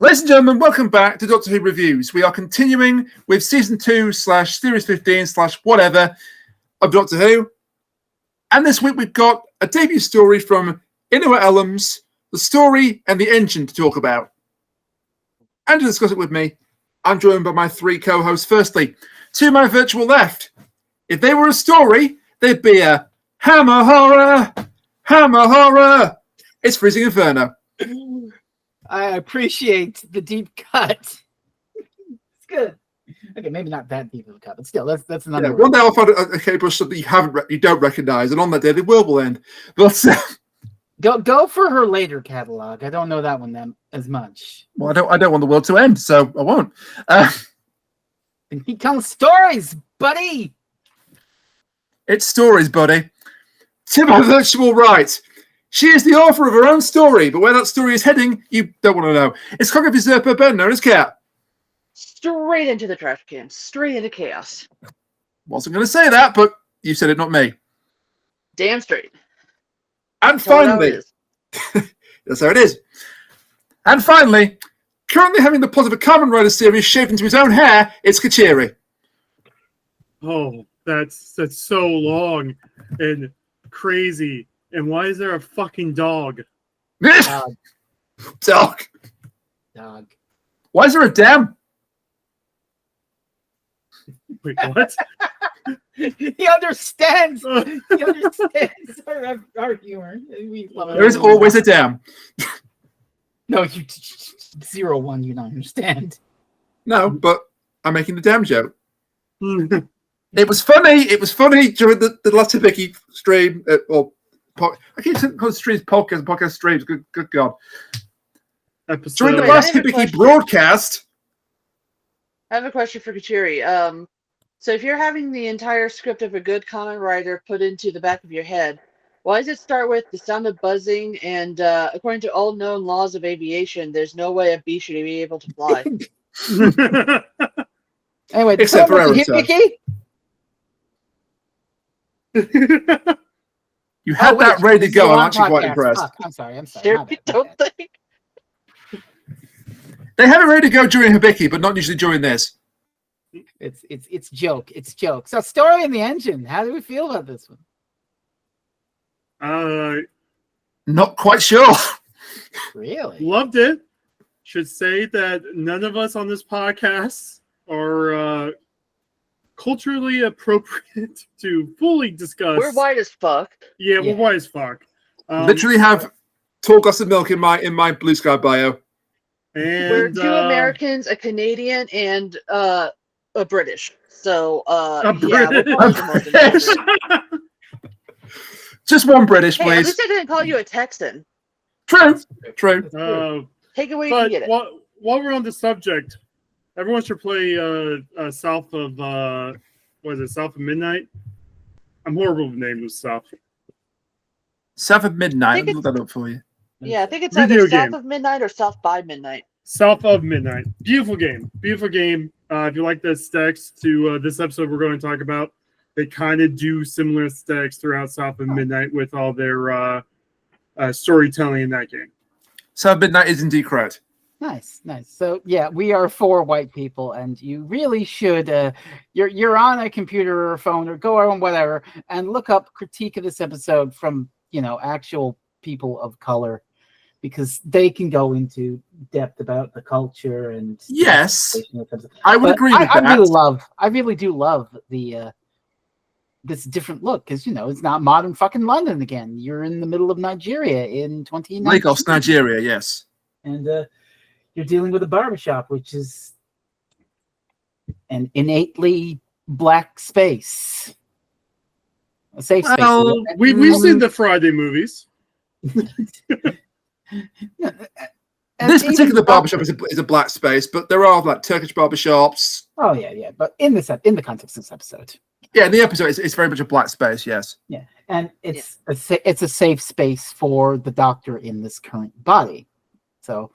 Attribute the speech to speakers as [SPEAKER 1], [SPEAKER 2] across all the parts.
[SPEAKER 1] Ladies and gentlemen, welcome back to Doctor Who Reviews. We are continuing with Season 2/Series 15/whatever of Doctor Who. And this week we've got a debut story from Inua Ellams, the story and the engine to talk about. And to discuss it with me, I'm joined by my three co-hosts. Firstly, to my virtual left, if they were a story, they'd be a hammer horror, hammer horror. It's Freezing Inferno.
[SPEAKER 2] I appreciate the deep cut. It's good. Okay, maybe not that deep of a cut, but still, that's another.
[SPEAKER 1] Yeah, one day I'll find a cable that you don't recognize, and on that day the world will end. But
[SPEAKER 2] go for her later catalog. I don't know that one as much.
[SPEAKER 1] Well, I don't want the world to end, so I won't.
[SPEAKER 2] And he tells stories, buddy.
[SPEAKER 1] It's stories, buddy. To my virtual right, she is the author of her own story, but where that story is heading, you don't want to know. It's Cocker Usurper Ben, known as Cat.
[SPEAKER 3] Straight into the trash can. Straight into chaos.
[SPEAKER 1] Wasn't going to say that, but you said it, not me.
[SPEAKER 3] Damn straight.
[SPEAKER 1] And finally, that's how it is. And finally, currently having the plot of a Kamen Rider series shaved into his own hair, it's Kuchiri.
[SPEAKER 4] Oh, that's so long and crazy. And why is there a fucking dog?
[SPEAKER 1] Dog.
[SPEAKER 2] Dog.
[SPEAKER 1] Why is there a dam?
[SPEAKER 4] Wait, what?
[SPEAKER 2] He understands. He understands our humor. We love it.
[SPEAKER 1] There is always a dam.
[SPEAKER 2] No, you 01. You don't understand.
[SPEAKER 1] No, but I'm making the dam joke. It was funny. It was funny during the last Hibiki stream. I keep saying streams, podcast streams. Good God.
[SPEAKER 4] Episode.
[SPEAKER 1] During the last Hibiki broadcast.
[SPEAKER 3] I have a question for Kuchiri. So if you're having the entire script of a good Kamen Rider put into the back of your head, why does it start with the sound of buzzing? And according to all known laws of aviation, there's no way a bee should be able to fly.
[SPEAKER 2] Anyway,
[SPEAKER 1] except for Hibiki. You had that ready to go. I'm actually quite impressed.
[SPEAKER 2] Fuck, I'm sorry.
[SPEAKER 3] Don't think.
[SPEAKER 1] They have it ready to go during Hibiki, but not usually during this.
[SPEAKER 2] It's joke. It's joke. So, story in the engine. How do we feel about this one?
[SPEAKER 1] Not quite sure.
[SPEAKER 2] Really?
[SPEAKER 4] Loved it. Should say that none of us on this podcast are culturally appropriate to fully discuss.
[SPEAKER 3] We're white as fuck.
[SPEAKER 4] Yeah, we're white as fuck.
[SPEAKER 1] Literally have tall glass of milk in my Blue Sky bio.
[SPEAKER 4] And
[SPEAKER 3] we're two Americans, a Canadian, and a British. So
[SPEAKER 4] a
[SPEAKER 1] British. Just one British, please.
[SPEAKER 3] At least I didn't call you a Texan.
[SPEAKER 1] True.
[SPEAKER 3] Take it where you can get it.
[SPEAKER 4] While we're on the subject, everyone should play South of South of Midnight? I'm horrible with names of stuff.
[SPEAKER 1] South of Midnight. I'll look that up for you.
[SPEAKER 3] Yeah, I think it's either South of Midnight or South by Midnight.
[SPEAKER 4] South of Midnight. Beautiful game. Beautiful game. If you like the aesthetics to this episode we're going to talk about, they kind of do similar aesthetics throughout South of Midnight with all their storytelling in that game.
[SPEAKER 1] South of Midnight is indeed correct.
[SPEAKER 2] Nice. So yeah, we are 4 white people, and you really should. You're on a computer or a phone or go on whatever, and look up critique of this episode from actual people of color, because they can go into depth about the culture and.
[SPEAKER 1] Yes, I would agree with that.
[SPEAKER 2] I really do love the this different look, because it's not modern fucking London again. You're in the middle of Nigeria in 2019.
[SPEAKER 1] Lagos, Nigeria, yes,
[SPEAKER 2] and. You're dealing with a barbershop, which is an innately black space. A safe space.
[SPEAKER 4] Well, we've seen the Friday movies.
[SPEAKER 1] This particular barbershop is a black space, but there are like Turkish barbershops.
[SPEAKER 2] Oh yeah. But in the context of this episode.
[SPEAKER 1] Yeah, in the episode, it's very much a black space, yes.
[SPEAKER 2] Yeah, and it's a safe space for the Doctor in this current body. So.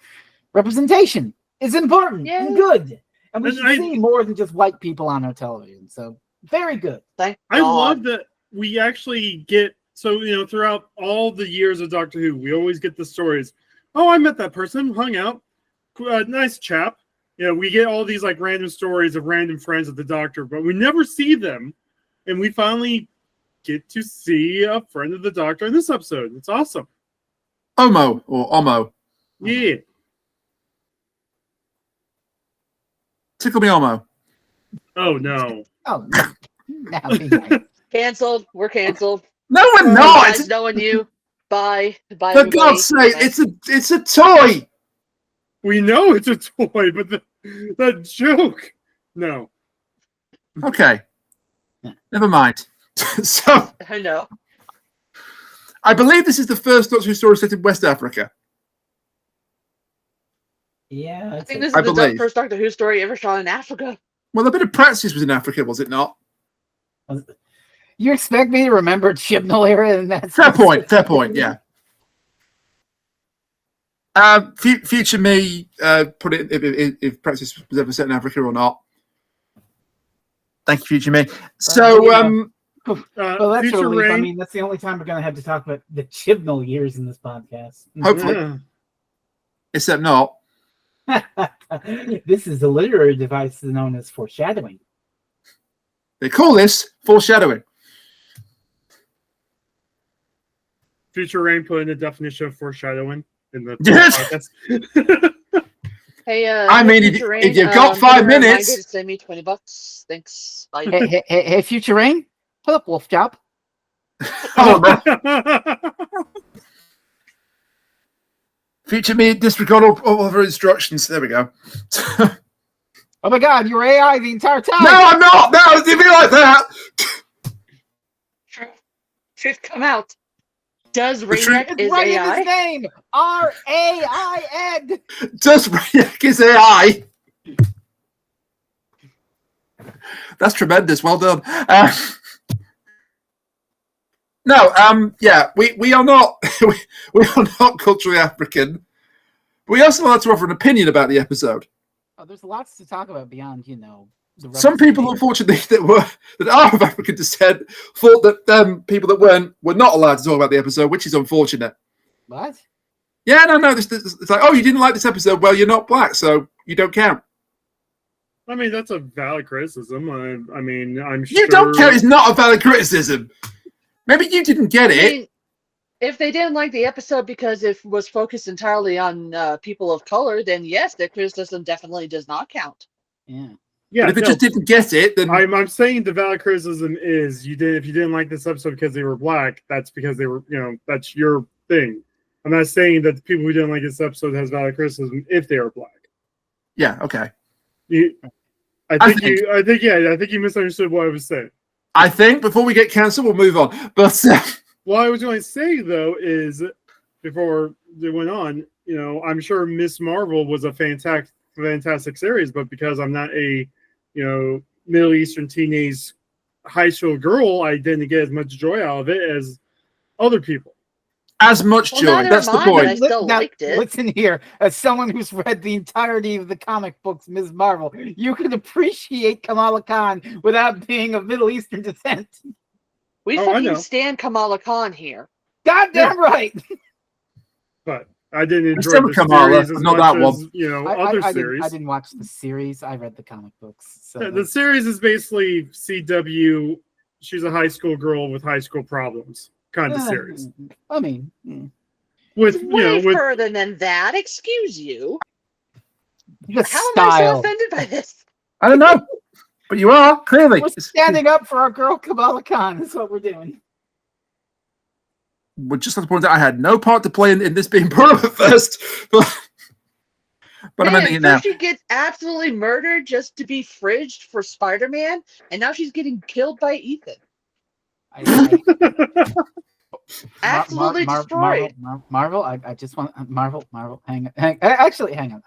[SPEAKER 2] Representation is important and good. And we should see more than just white people on our television. So, very good.
[SPEAKER 4] I love that we actually get, throughout all the years of Doctor Who, we always get the stories. Oh, I met that person, hung out. nice chap. You know, we get all these like random stories of random friends of the Doctor, but we never see them, and we finally get to see a friend of the Doctor in this episode. It's awesome.
[SPEAKER 1] Omo or Omo.
[SPEAKER 4] Yeah.
[SPEAKER 1] Tickle me Omo.
[SPEAKER 4] Oh no.
[SPEAKER 2] Oh, now be nice.
[SPEAKER 3] Canceled. We're canceled.
[SPEAKER 1] No, we're not.
[SPEAKER 3] Guys, knowing you. Bye. Bye.
[SPEAKER 1] For
[SPEAKER 3] everybody.
[SPEAKER 1] God's sake,
[SPEAKER 3] Bye.
[SPEAKER 1] it's a toy.
[SPEAKER 4] We know it's a toy, but the joke. No.
[SPEAKER 1] Okay. Never mind. So
[SPEAKER 3] I know.
[SPEAKER 1] I believe this is the first Doctor Who story set in West Africa.
[SPEAKER 2] Yeah,
[SPEAKER 3] I think this is
[SPEAKER 1] I
[SPEAKER 3] the
[SPEAKER 1] believe.
[SPEAKER 3] first Doctor Who story ever shot in Africa.
[SPEAKER 1] Well, a bit of practice was in Africa, was it not?
[SPEAKER 2] You expect me to remember Chibnall era and that's
[SPEAKER 1] Fair point. Yeah. Future me, put it if practice was ever set in Africa or not. Thank you, future me. So,
[SPEAKER 2] well, that's
[SPEAKER 4] Future
[SPEAKER 2] relief. I
[SPEAKER 4] Rain.
[SPEAKER 2] mean, that's the only time we're going to have to talk about the Chibnall years in this podcast.
[SPEAKER 1] hopefully,
[SPEAKER 4] Yeah.
[SPEAKER 1] except not.
[SPEAKER 2] This is a literary device known as foreshadowing.
[SPEAKER 1] They call this foreshadowing.
[SPEAKER 4] Future Rain put in the definition of foreshadowing in the
[SPEAKER 1] Yes.
[SPEAKER 4] podcast.
[SPEAKER 3] Hey,
[SPEAKER 1] I mean, if
[SPEAKER 3] Future
[SPEAKER 1] you've
[SPEAKER 3] Rain,
[SPEAKER 1] got 5
[SPEAKER 3] give me a
[SPEAKER 1] minutes-
[SPEAKER 3] reminder to send me $20. Thanks. Bye.
[SPEAKER 2] Hey, Future Rain, pull up Wolf Job.
[SPEAKER 1] Oh, no. Future me disregard all of her instructions. There we go.
[SPEAKER 2] Oh my God, you were AI the entire time.
[SPEAKER 1] No, I'm not. No, it didn't be like that.
[SPEAKER 3] Truth come out. Does
[SPEAKER 1] truth-
[SPEAKER 3] Rainiac
[SPEAKER 2] It's
[SPEAKER 3] is
[SPEAKER 2] right in
[SPEAKER 3] AI?
[SPEAKER 2] his name. RAIN.
[SPEAKER 1] Does Rainiac is AI? That's tremendous. Well done. We are not we are not culturally African. But we also like to offer an opinion about the episode.
[SPEAKER 2] Oh, there's lots to talk about beyond, the
[SPEAKER 1] Some people, unfortunately, that are of African descent, thought that people that weren't were not allowed to talk about the episode, which is unfortunate.
[SPEAKER 2] What?
[SPEAKER 1] Yeah, no. It's like, oh, you didn't like this episode. Well, you're not black, so you don't count.
[SPEAKER 4] I mean, that's a valid criticism. I mean, I'm sure
[SPEAKER 1] You don't count. It's not a valid criticism. Maybe you didn't get
[SPEAKER 3] I
[SPEAKER 1] it.
[SPEAKER 3] mean, if they didn't like the episode because it was focused entirely on people of color, then yes, their criticism definitely does not count.
[SPEAKER 2] Yeah.
[SPEAKER 4] Yeah,
[SPEAKER 1] But if it
[SPEAKER 4] no,
[SPEAKER 1] just didn't get it, then
[SPEAKER 4] I'm saying the valid criticism is if you didn't like this episode because they were black, that's because they were, that's your thing. I'm not saying that the people who didn't like this episode has valid criticism if they are black.
[SPEAKER 1] yeah, okay.
[SPEAKER 4] I think you misunderstood what I was saying.
[SPEAKER 1] I think before we get cancelled, we'll move on. But
[SPEAKER 4] What I was going to say though is, before they went on, I'm sure Miss Marvel was a fantastic series, but because I'm not a, Middle Eastern teenage high school girl, I didn't get as much joy out of it as other people.
[SPEAKER 1] as much
[SPEAKER 3] Well,
[SPEAKER 1] joy.
[SPEAKER 3] neither
[SPEAKER 1] That's the
[SPEAKER 3] am I, but I
[SPEAKER 1] point.
[SPEAKER 3] still liked it.
[SPEAKER 2] Listen here, as someone who's read the entirety of the comic books, Ms. Marvel, you can appreciate Kamala Khan without being of Middle Eastern descent.
[SPEAKER 3] We
[SPEAKER 4] Oh, I know.
[SPEAKER 3] fucking stand Kamala Khan here.
[SPEAKER 2] Goddamn right.
[SPEAKER 4] But I didn't enjoy
[SPEAKER 1] Still
[SPEAKER 4] the
[SPEAKER 1] Kamala,
[SPEAKER 4] series as
[SPEAKER 1] not
[SPEAKER 4] much
[SPEAKER 1] that
[SPEAKER 4] as other series.
[SPEAKER 2] I didn't watch the series. I read the comic books. So
[SPEAKER 4] The series is basically CW. She's a high school girl with high school problems kind of series.
[SPEAKER 2] I mean,
[SPEAKER 4] With
[SPEAKER 3] Way
[SPEAKER 4] with
[SPEAKER 3] further than that. Excuse you.
[SPEAKER 2] the
[SPEAKER 3] How am I so
[SPEAKER 2] style.
[SPEAKER 3] offended by this?
[SPEAKER 1] I don't know, but you are clearly.
[SPEAKER 2] We're standing up for our girl Kamala Khan. Is what we're doing.
[SPEAKER 1] Would just like to point out I had no part to play in this being brought up at first, but I'm ending it now.
[SPEAKER 3] First she gets absolutely murdered just to be fridged for Spider-Man, and now she's getting killed by Ethan. Absolutely destroyed.
[SPEAKER 2] Marvel. I just want Marvel. Hang on. Actually, hang on.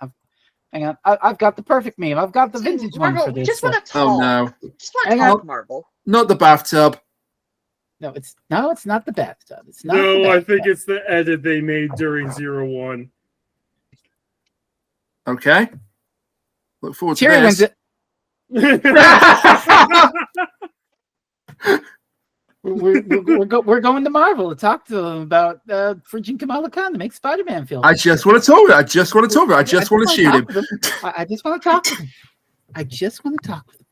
[SPEAKER 2] I've got the perfect meme. I've got the vintage one
[SPEAKER 3] Marvel,
[SPEAKER 2] for
[SPEAKER 3] we
[SPEAKER 2] this.
[SPEAKER 3] just want to
[SPEAKER 1] Oh
[SPEAKER 3] talk.
[SPEAKER 1] no,
[SPEAKER 3] Just want
[SPEAKER 2] Hang
[SPEAKER 3] to
[SPEAKER 2] on.
[SPEAKER 3] talk, Marvel.
[SPEAKER 1] not the bathtub.
[SPEAKER 2] No, it's not the bathtub. It's not.
[SPEAKER 4] no,
[SPEAKER 2] the
[SPEAKER 4] I think
[SPEAKER 2] bathtub.
[SPEAKER 4] it's the edit they made during 01.
[SPEAKER 1] Okay, look forward to
[SPEAKER 2] Cheery wins
[SPEAKER 1] this.
[SPEAKER 2] it. We're going to Marvel to talk to them about freaking Kamala Khan to make Spider-Man film.
[SPEAKER 1] I just want to talk. I just want to talk. I just want to shoot him.
[SPEAKER 2] I just want to talk with him. I just want to talk with him.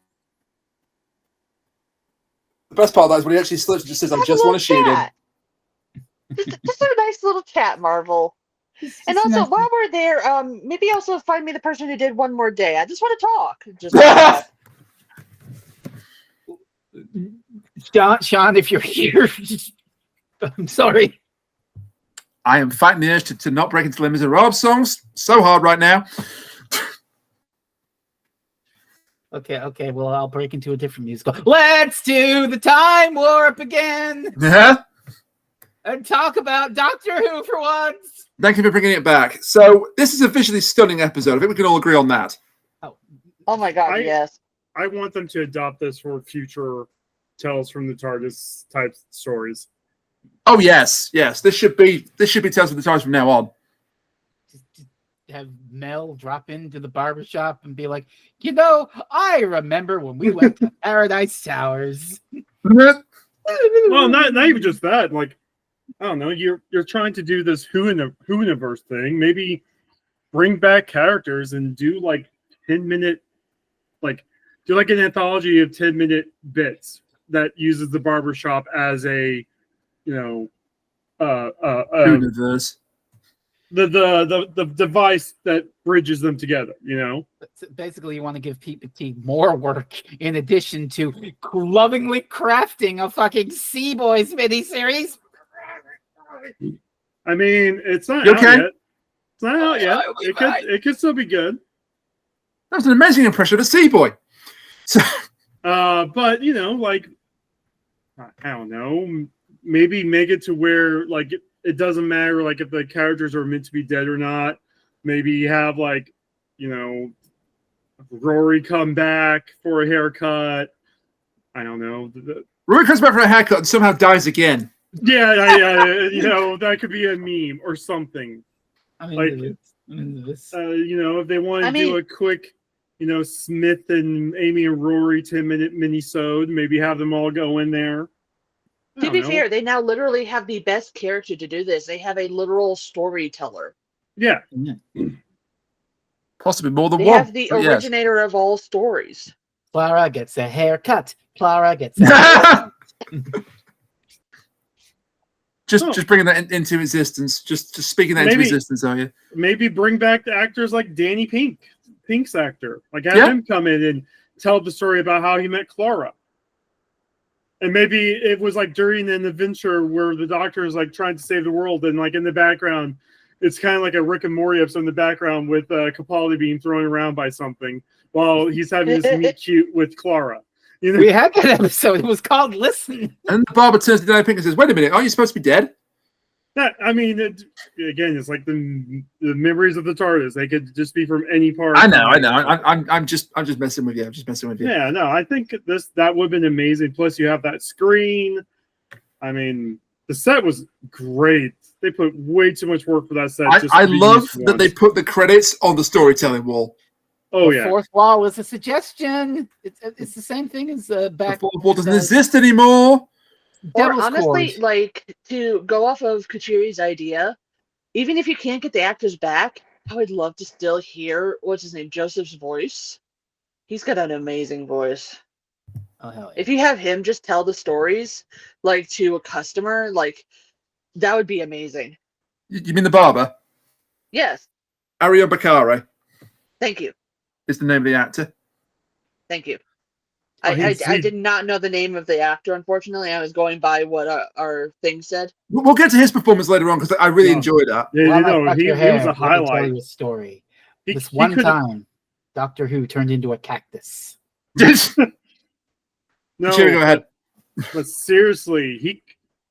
[SPEAKER 1] The best part of that is when he actually slips and just says, "I just want to shoot him."
[SPEAKER 3] Just a nice little chat, Marvel. And also,
[SPEAKER 2] nice.
[SPEAKER 3] while we're there, maybe also find me the person who did One More Day. I just want to talk. Just
[SPEAKER 2] Sean, if you're here, I'm sorry.
[SPEAKER 1] I am fighting the urge to not break into Les Miserables songs so hard right now.
[SPEAKER 2] Okay. Well, I'll break into a different musical. Let's do the time warp again and talk about Doctor Who for once.
[SPEAKER 1] Thank you for bringing it back. So this is a visually stunning episode. I think we can all agree on that.
[SPEAKER 3] oh my God, yes.
[SPEAKER 4] I want them to adopt this for future Tales from the TARDIS type stories.
[SPEAKER 1] Oh yes. This should be Tales from the TARDIS from now on.
[SPEAKER 2] Just have Mel drop into the barbershop and be like, I remember when we went to Paradise Towers.
[SPEAKER 4] Well, not even just that. Like, I don't know. You're trying to do this Who-universe thing. Maybe bring back characters and do like 10-minute, do like an anthology of 10-minute bits that uses the barbershop as a,
[SPEAKER 1] Universe.
[SPEAKER 2] The
[SPEAKER 4] device that bridges them together.
[SPEAKER 2] Basically, you want to give Pete Petit more work in addition to lovingly crafting a fucking Sea Boys miniseries.
[SPEAKER 4] I mean, it's not
[SPEAKER 1] You
[SPEAKER 4] out
[SPEAKER 1] okay?
[SPEAKER 4] yet. It's not out yet. It could still be good.
[SPEAKER 1] That was an amazing impression of a sea boy. So,
[SPEAKER 4] but I don't know. Maybe make it to where it doesn't matter if the characters are meant to be dead or not. Maybe have Rory come back for a haircut. I don't know.
[SPEAKER 1] Rory comes back for a haircut and somehow dies again.
[SPEAKER 4] Yeah, that could be a meme or something.
[SPEAKER 2] This.
[SPEAKER 4] If they want to do a quick, Smith and Amy and Rory 10-minute mini-sode, maybe have them all go in there.
[SPEAKER 3] To be fair, they now literally have the best character to do this. They have a literal storyteller.
[SPEAKER 4] Yeah.
[SPEAKER 1] Possibly more than
[SPEAKER 3] They
[SPEAKER 1] one.
[SPEAKER 3] have the originator of all stories.
[SPEAKER 2] Clara gets a haircut. Clara gets a haircut.
[SPEAKER 1] Just bringing that into existence. Just speaking that into existence, are you?
[SPEAKER 4] Maybe bring back the actors like Danny Pink's actor. Have him come in and tell the story about how he met Clara. And maybe it was during an adventure where the Doctor is trying to save the world, and in the background, it's kind of like a Rick and Morty episode in the background with Capaldi being thrown around by something while he's having this meet cute with Clara.
[SPEAKER 2] We had that episode. It was called Listen.
[SPEAKER 1] And the barber turns to Danny Pink and says, "Wait a minute, aren't you supposed to be dead?"
[SPEAKER 4] Again, it's like the memories of the TARDIS. They could just be from any part.
[SPEAKER 1] I know. I'm just messing with you.
[SPEAKER 4] Yeah, no, I think that would have been amazing. Plus, you have that screen. I mean, the set was great. They put way too much work for that set.
[SPEAKER 1] I love that they put the credits on the storytelling wall.
[SPEAKER 2] Oh, the fourth wall was a suggestion. It's the same thing as back.
[SPEAKER 1] The fourth wall doesn't exist anymore.
[SPEAKER 3] Or honestly, to go off of Kuchiri's idea, even if you can't get the actors back, I would love to still hear Joseph's voice. He's got an amazing voice.
[SPEAKER 2] Oh hell yeah.
[SPEAKER 3] If you have him just tell the stories to a customer, that would be amazing.
[SPEAKER 1] You mean the barber?
[SPEAKER 3] Yes.
[SPEAKER 1] Ario Bacare
[SPEAKER 3] Thank you.
[SPEAKER 1] is the name of the actor.
[SPEAKER 3] Thank you. I did not know the name of the actor, unfortunately. I was going by what our thing said.
[SPEAKER 1] We'll get to his performance later on because I really enjoyed that.
[SPEAKER 4] Yeah, he was a highlight.
[SPEAKER 2] Tell you a story. This one time, Doctor Who turned into a cactus.
[SPEAKER 4] No,
[SPEAKER 1] go ahead.
[SPEAKER 4] But seriously,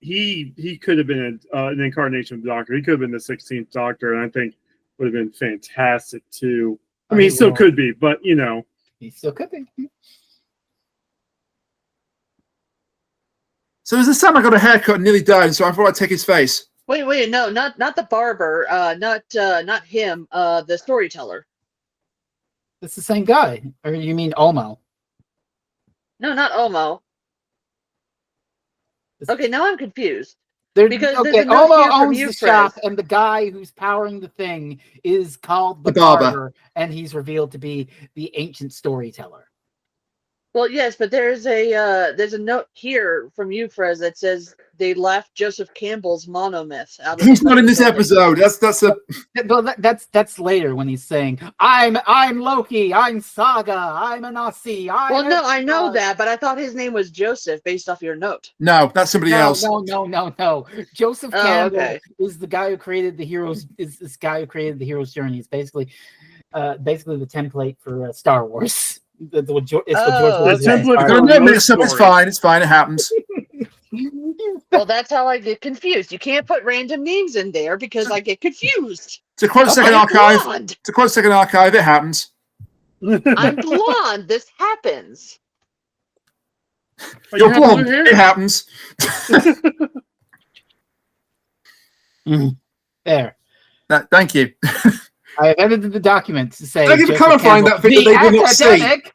[SPEAKER 4] he could have been an incarnation of the Doctor. He could have been the 16th Doctor, and I think would have been fantastic too. I mean, he still could be, but
[SPEAKER 2] he still could be.
[SPEAKER 1] So as the Sam got a haircut and nearly died, so I thought I'd take his face.
[SPEAKER 3] Wait, no, not the barber, not him, the storyteller.
[SPEAKER 2] It's the same guy, or you mean Omo?
[SPEAKER 3] No, not Omo. Okay, now I'm confused.
[SPEAKER 2] There's
[SPEAKER 3] Because there's
[SPEAKER 2] okay,
[SPEAKER 3] a note
[SPEAKER 2] Omo
[SPEAKER 3] here from
[SPEAKER 2] owns
[SPEAKER 3] you,
[SPEAKER 2] the shop,
[SPEAKER 3] Frez.
[SPEAKER 2] and the guy who's powering the thing is called the
[SPEAKER 1] The barber.
[SPEAKER 2] barber, and he's revealed to be the ancient storyteller.
[SPEAKER 3] Well, yes, but there's a note here from you, Frez, that says they left Joseph Campbell's monomyth out of
[SPEAKER 1] He's not in this
[SPEAKER 3] building.
[SPEAKER 1] episode. That's a.
[SPEAKER 2] Well, that's later when he's saying, "I'm Loki, I'm Saga, I'm an Aussie."
[SPEAKER 3] Well, no, I know that, but I thought his name was Joseph based off your note.
[SPEAKER 1] No, that's somebody else.
[SPEAKER 2] No. Joseph
[SPEAKER 3] Oh,
[SPEAKER 2] Campbell
[SPEAKER 3] okay.
[SPEAKER 2] is the guy who created the heroes. Is this guy who created the hero's journey? It's basically the template for Star Wars. It's what George
[SPEAKER 3] Oh,
[SPEAKER 2] Lucas
[SPEAKER 3] okay.
[SPEAKER 4] template
[SPEAKER 1] Don't
[SPEAKER 4] for
[SPEAKER 1] get
[SPEAKER 4] most
[SPEAKER 1] mixed up. It's
[SPEAKER 4] stories.
[SPEAKER 1] fine. It's fine. It happens.
[SPEAKER 3] Well, that's how I get confused. You can't put random names in there because I get confused.
[SPEAKER 1] To quote Second
[SPEAKER 3] I'm
[SPEAKER 1] Archive.
[SPEAKER 3] blonde.
[SPEAKER 1] To quote Second Archive, it happens.
[SPEAKER 3] I'm blonde. This happens.
[SPEAKER 4] Oh,
[SPEAKER 1] You're
[SPEAKER 4] you have
[SPEAKER 1] blonde.
[SPEAKER 4] blue hair?
[SPEAKER 1] It happens.
[SPEAKER 2] There.
[SPEAKER 1] Thank you.
[SPEAKER 2] I have edited the document to say.
[SPEAKER 1] Thank you for
[SPEAKER 2] Joseph
[SPEAKER 1] clarifying
[SPEAKER 2] Campbell,
[SPEAKER 1] that thing that
[SPEAKER 2] the
[SPEAKER 1] they will not see.
[SPEAKER 2] academic.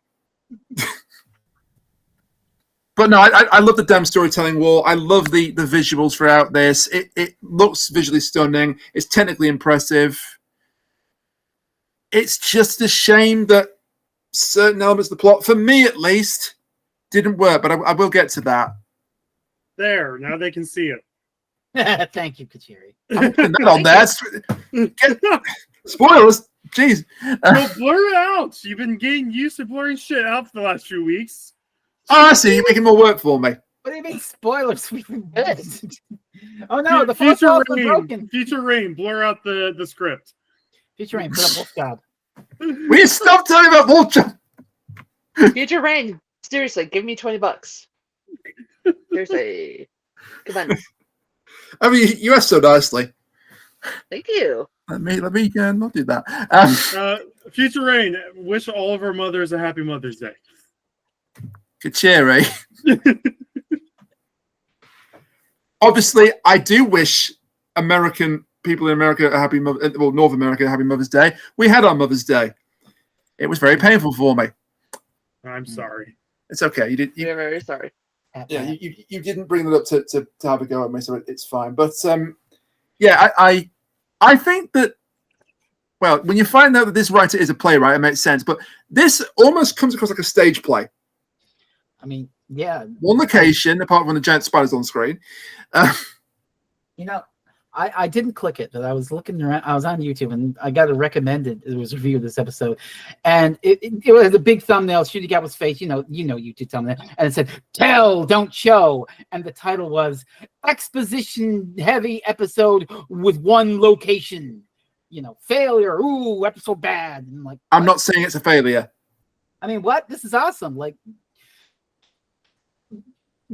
[SPEAKER 1] But no, I love the damn storytelling wall. I love the visuals throughout this. It looks visually stunning. It's technically impressive. It's just a shame that certain elements of the plot, for me at least, didn't work. But I will get to that.
[SPEAKER 4] There, now they can see it.
[SPEAKER 2] Thank you, Kuchiri.
[SPEAKER 1] I'm putting that on there. Spoilers. Jeez.
[SPEAKER 4] Well, blur it out. You've been getting used to blurring shit out for the last few weeks.
[SPEAKER 1] Oh, I see. You're making more work for me.
[SPEAKER 2] What do you mean spoilers?
[SPEAKER 3] Good.
[SPEAKER 2] Oh no, the fourth
[SPEAKER 4] Future
[SPEAKER 2] wall's been
[SPEAKER 4] Rain.
[SPEAKER 2] broken.
[SPEAKER 4] Future Rain, blur out the script.
[SPEAKER 2] Future Rain, put up Wolf God.
[SPEAKER 1] Will you stop telling me about Vulture?
[SPEAKER 3] Future Rain, seriously, give me $20. Seriously. Come on.
[SPEAKER 1] I mean, you asked so nicely.
[SPEAKER 3] Thank you.
[SPEAKER 1] Let me not do that.
[SPEAKER 4] Future Rain, wish all of our mothers a happy Mother's Day.
[SPEAKER 1] Kuchiri. Obviously, I do wish people in America a happy North America a happy Mother's Day. We had our Mother's Day. It was very painful for me.
[SPEAKER 4] I'm sorry.
[SPEAKER 1] It's okay.
[SPEAKER 3] We're very sorry.
[SPEAKER 1] Yeah, you didn't bring that up to have a go at me, so it's fine. But yeah, I think that, well, when you find out that this writer is a playwright, it makes sense. But this almost comes across like a stage play.
[SPEAKER 2] I mean, yeah.
[SPEAKER 1] One location, apart from when the giant spider's on screen.
[SPEAKER 2] You know, I didn't click it, but I was looking around. I was on YouTube and I got a recommended. It was a review of this episode, and it was a big thumbnail shooting out his face. You know YouTube thumbnail, and it said "Tell, don't show," and the title was "Exposition Heavy Episode with One Location." You know, failure. Ooh, episode bad. And I'm like,
[SPEAKER 1] I'm not saying it's a failure.
[SPEAKER 2] I mean, what? This is awesome. Like,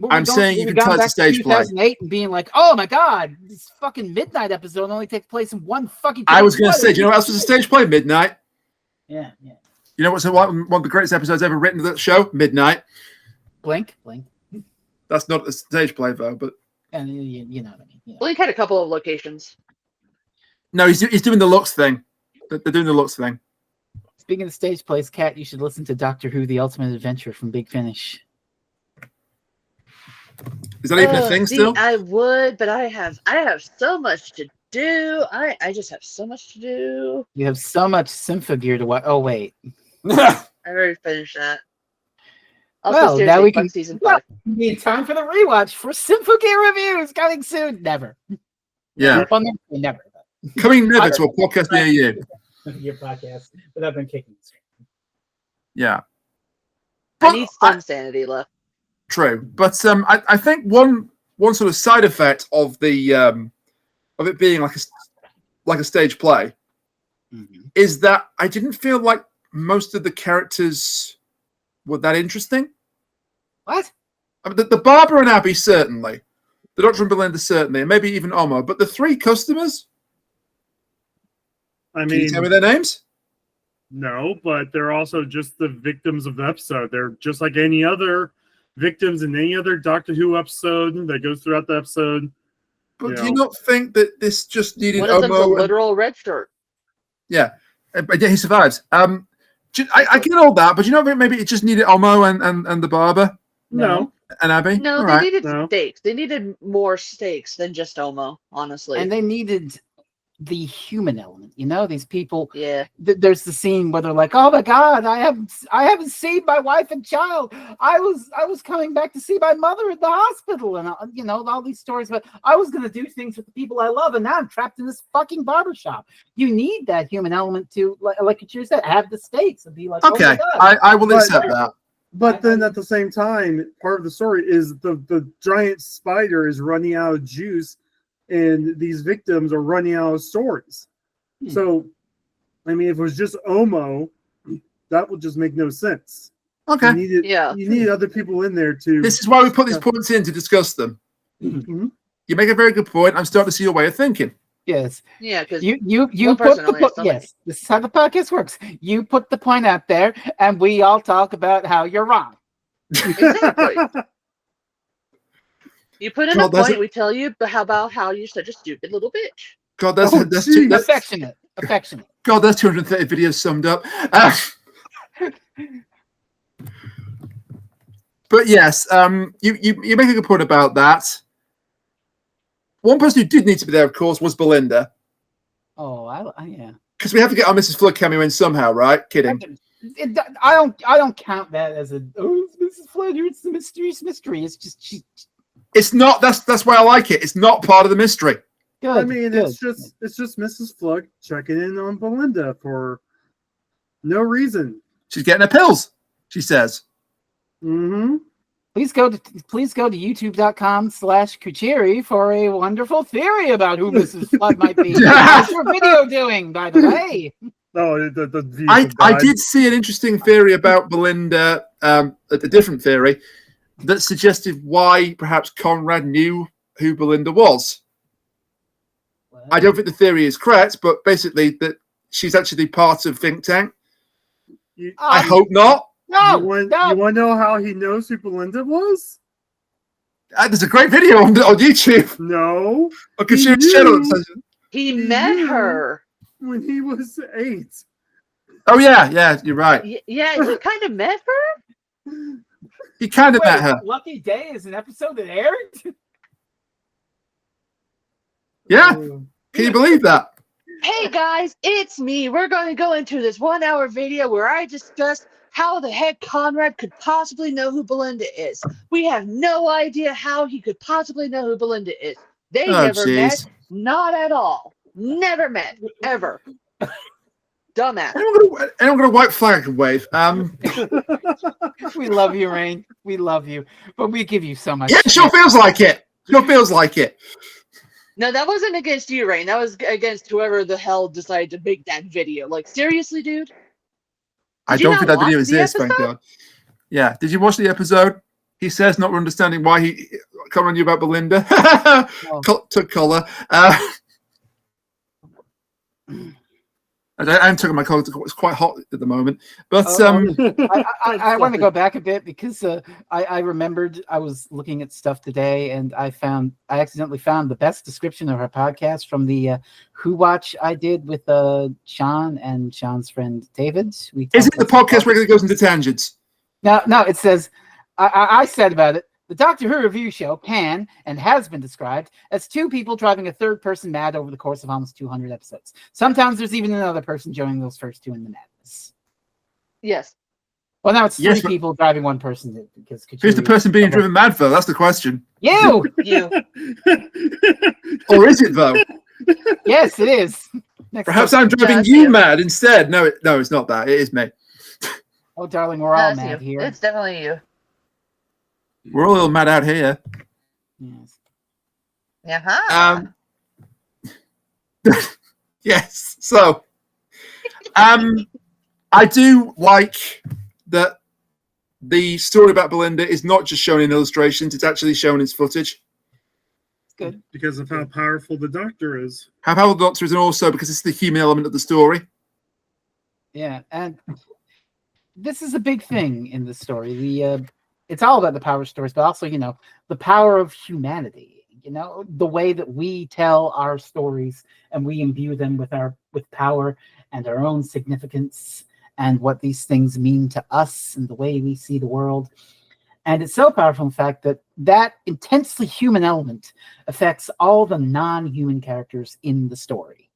[SPEAKER 1] I'm saying you can tell it's a stage play.
[SPEAKER 2] 2008 and being like, oh my god, this fucking Midnight episode only takes place in one fucking.
[SPEAKER 1] I was going to say, do you know what else was a stage play? Midnight.
[SPEAKER 2] Yeah.
[SPEAKER 1] You know what's one of the greatest episodes ever written to that show? Midnight.
[SPEAKER 2] Blink.
[SPEAKER 1] That's not a stage play though, but
[SPEAKER 2] And you know what I mean. You know.
[SPEAKER 3] Blink had a couple of locations.
[SPEAKER 1] no, he's doing the looks thing. They're doing the looks thing.
[SPEAKER 2] Speaking of stage plays, Kat, you should listen to Doctor Who: The Ultimate Adventure from Big Finish.
[SPEAKER 1] Is that even a thing still?
[SPEAKER 3] I would, but I have so much to do. I just have so much to do.
[SPEAKER 2] You have so much Sympha gear to watch. Oh wait.
[SPEAKER 3] I already finished that. Also,
[SPEAKER 2] Well, now we can
[SPEAKER 3] season 5.
[SPEAKER 2] Need time for the rewatch for Sympha gear reviews coming soon. Never.
[SPEAKER 1] Yeah.
[SPEAKER 2] Never.
[SPEAKER 1] Coming never to a podcast near you.
[SPEAKER 2] Your podcast, but I've been kicking.
[SPEAKER 1] Yeah.
[SPEAKER 3] I need some sanity left.
[SPEAKER 1] True, but I think one sort of side effect of the of it being like a stage play is that I didn't feel like most of the characters were that interesting.
[SPEAKER 2] What?
[SPEAKER 1] I mean, the barber and Abby certainly, the Doctor and Belinda certainly, and maybe even Omo, but the three customers.
[SPEAKER 4] I
[SPEAKER 1] Can
[SPEAKER 4] mean,
[SPEAKER 1] you tell me their names?
[SPEAKER 4] no, but they're also just the victims of the episode. They're just like any other victims in any other Doctor Who episode that goes throughout the episode.
[SPEAKER 1] But do you not think that this just needed
[SPEAKER 3] One of them's a
[SPEAKER 1] Omo?
[SPEAKER 3] literal red shirt.
[SPEAKER 1] Yeah, he survives. I get all that, but you know, maybe it just needed Omo and the barber.
[SPEAKER 4] No.
[SPEAKER 1] And Abby?
[SPEAKER 3] No,
[SPEAKER 1] All
[SPEAKER 3] they
[SPEAKER 1] right.
[SPEAKER 3] needed
[SPEAKER 4] No.
[SPEAKER 3] stakes. They needed more stakes than just Omo, honestly.
[SPEAKER 2] And they needed the human element, these people.
[SPEAKER 3] Yeah.
[SPEAKER 2] There's the scene where they're like, "Oh my God, I haven't seen my wife and child. I was coming back to see my mother at the hospital," and all these stories. But I was gonna do things with the people I love, and now I'm trapped in this fucking barbershop. You need that human element to, like you said, have the stakes and be like,
[SPEAKER 1] Okay,
[SPEAKER 2] "Oh my God."
[SPEAKER 1] I will
[SPEAKER 4] But-
[SPEAKER 1] accept that.
[SPEAKER 4] But then at the same time, part of the story is the giant spider is running out of juice, and these victims are running out of stories. So, I mean, if it was just Omo, that would just make no sense.
[SPEAKER 1] Okay.
[SPEAKER 4] You need other people in there to.
[SPEAKER 1] This is why we put these points in to discuss them.
[SPEAKER 4] Mhm.
[SPEAKER 1] You make a very good point. I'm starting to see your way of thinking.
[SPEAKER 2] Yes.
[SPEAKER 3] Yeah, because
[SPEAKER 2] You
[SPEAKER 3] one
[SPEAKER 2] put
[SPEAKER 3] person
[SPEAKER 2] the
[SPEAKER 3] only has
[SPEAKER 2] point.
[SPEAKER 3] so many.
[SPEAKER 2] Yes, this is how the podcast works. You put the point out there, and we all talk about how you're wrong.
[SPEAKER 3] Exactly. You put in
[SPEAKER 1] Well,
[SPEAKER 3] a
[SPEAKER 1] that's
[SPEAKER 3] point,
[SPEAKER 1] it.
[SPEAKER 3] we tell you about how you're such a stupid little bitch.
[SPEAKER 1] God, that's
[SPEAKER 4] Oh,
[SPEAKER 1] that's,
[SPEAKER 4] geez.
[SPEAKER 1] that's
[SPEAKER 2] Affectionate.
[SPEAKER 1] God, that's 230 videos summed up. But yes, you make a good point about that. One person who did need to be there, of course, was Belinda,
[SPEAKER 2] Oh, yeah.
[SPEAKER 1] because we have to get our Mrs. Flood cameo in somehow, right? Kidding.
[SPEAKER 2] I don't count that as it's Mrs. Flood. It's the mysterious mystery. It's just
[SPEAKER 1] It's not. That's why I like it. It's not part of the mystery.
[SPEAKER 2] good.
[SPEAKER 4] I mean,
[SPEAKER 2] good.
[SPEAKER 4] it's just Mrs. Flood checking in on Belinda for no reason.
[SPEAKER 1] She's getting her pills, she says.
[SPEAKER 4] Mm-hmm.
[SPEAKER 2] Please go to youtube.com/Kuchiri for a wonderful theory about who Mrs. Flood might be. How's your video doing, by the way?
[SPEAKER 4] Oh, the views
[SPEAKER 1] I
[SPEAKER 4] have died.
[SPEAKER 1] did see an interesting theory about Belinda, a different theory that suggested why perhaps Conrad knew who Belinda was. I don't think the theory is correct, but basically that she's actually part of think tank. I hope not.
[SPEAKER 2] No,
[SPEAKER 4] You want
[SPEAKER 2] no.
[SPEAKER 4] to know how he knows who Belinda was?
[SPEAKER 1] There's a great video on YouTube.
[SPEAKER 4] No,
[SPEAKER 1] On Kuchiri's channel. That says-
[SPEAKER 3] He
[SPEAKER 4] He
[SPEAKER 3] met
[SPEAKER 4] knew.
[SPEAKER 3] her.
[SPEAKER 4] when he was 8.
[SPEAKER 1] Oh yeah, you're right.
[SPEAKER 3] Yeah, he kind of met her.
[SPEAKER 1] He kind of
[SPEAKER 2] Wait,
[SPEAKER 1] met her.
[SPEAKER 2] Lucky Day is an episode that aired?
[SPEAKER 1] Yeah, can you believe that?
[SPEAKER 3] Hey guys, it's me. We're going to go into this 1-hour video where I discuss how the heck Conrad could possibly know who Belinda is. We have no idea how he could possibly know who Belinda is. They
[SPEAKER 1] Oh,
[SPEAKER 3] never met.
[SPEAKER 1] jeez.
[SPEAKER 3] Not at all. Never met. Ever. Dumbass.
[SPEAKER 1] Anyone got a white flag I can wave?
[SPEAKER 2] We love you, Rain. We love you. But we give you so much.
[SPEAKER 1] Yeah, sure feels like it. Sure feels like it.
[SPEAKER 3] No, that wasn't against you, Rain. That was against whoever the hell decided to make that video. Like, seriously, dude?
[SPEAKER 1] I
[SPEAKER 3] you
[SPEAKER 1] don't
[SPEAKER 3] not
[SPEAKER 1] think that video
[SPEAKER 3] watch the
[SPEAKER 1] exists, thank
[SPEAKER 3] episode?
[SPEAKER 1] God. Yeah, did you watch the episode? He says not understanding why he commented you about Belinda. Took collar. I'm talking my collar. It's quite hot at the moment. But
[SPEAKER 2] I want to go back a bit because I remembered I was looking at stuff today and I accidentally found the best description of our podcast from the Who Watch I did with Sean and Sean's friend David.
[SPEAKER 1] is it the podcast where it goes into tangents?
[SPEAKER 2] No, it says, I said about it, the Doctor Who review show can and has been described as two people driving a third person mad over the course of almost 200 episodes. Sometimes there's even another person joining those first two in the madness.
[SPEAKER 3] Yes.
[SPEAKER 2] Well, now it's three
[SPEAKER 1] Yes, but-
[SPEAKER 2] people driving one person. Because
[SPEAKER 1] Who's the person being driven mad though? That's the question.
[SPEAKER 2] You!
[SPEAKER 3] You.
[SPEAKER 1] Or is it though?
[SPEAKER 2] Yes, it is. Next
[SPEAKER 1] Perhaps
[SPEAKER 2] up.
[SPEAKER 1] I'm driving
[SPEAKER 3] That's
[SPEAKER 1] you
[SPEAKER 3] you.
[SPEAKER 1] mad instead. No, it's not that. It is me.
[SPEAKER 2] Oh, darling, we're all
[SPEAKER 3] That's
[SPEAKER 2] mad
[SPEAKER 3] you.
[SPEAKER 2] here.
[SPEAKER 3] It's definitely you.
[SPEAKER 1] We're all a little mad out here.
[SPEAKER 2] Yes.
[SPEAKER 3] Uh-huh.
[SPEAKER 1] Yes. So, I do like that the story about Belinda is not just shown in illustrations; it's actually shown in footage.
[SPEAKER 2] It's good.
[SPEAKER 4] Because of how powerful the Doctor is.
[SPEAKER 1] How powerful the Doctor is, and also because it's the human element of the story.
[SPEAKER 2] Yeah, and this is a big thing in the story. It's all about the power stories, but also, the power of humanity. The way that we tell our stories and we imbue them with power and our own significance and what these things mean to us and the way we see the world. And it's so powerful, in fact, that intensely human element affects all the non-human characters in the story.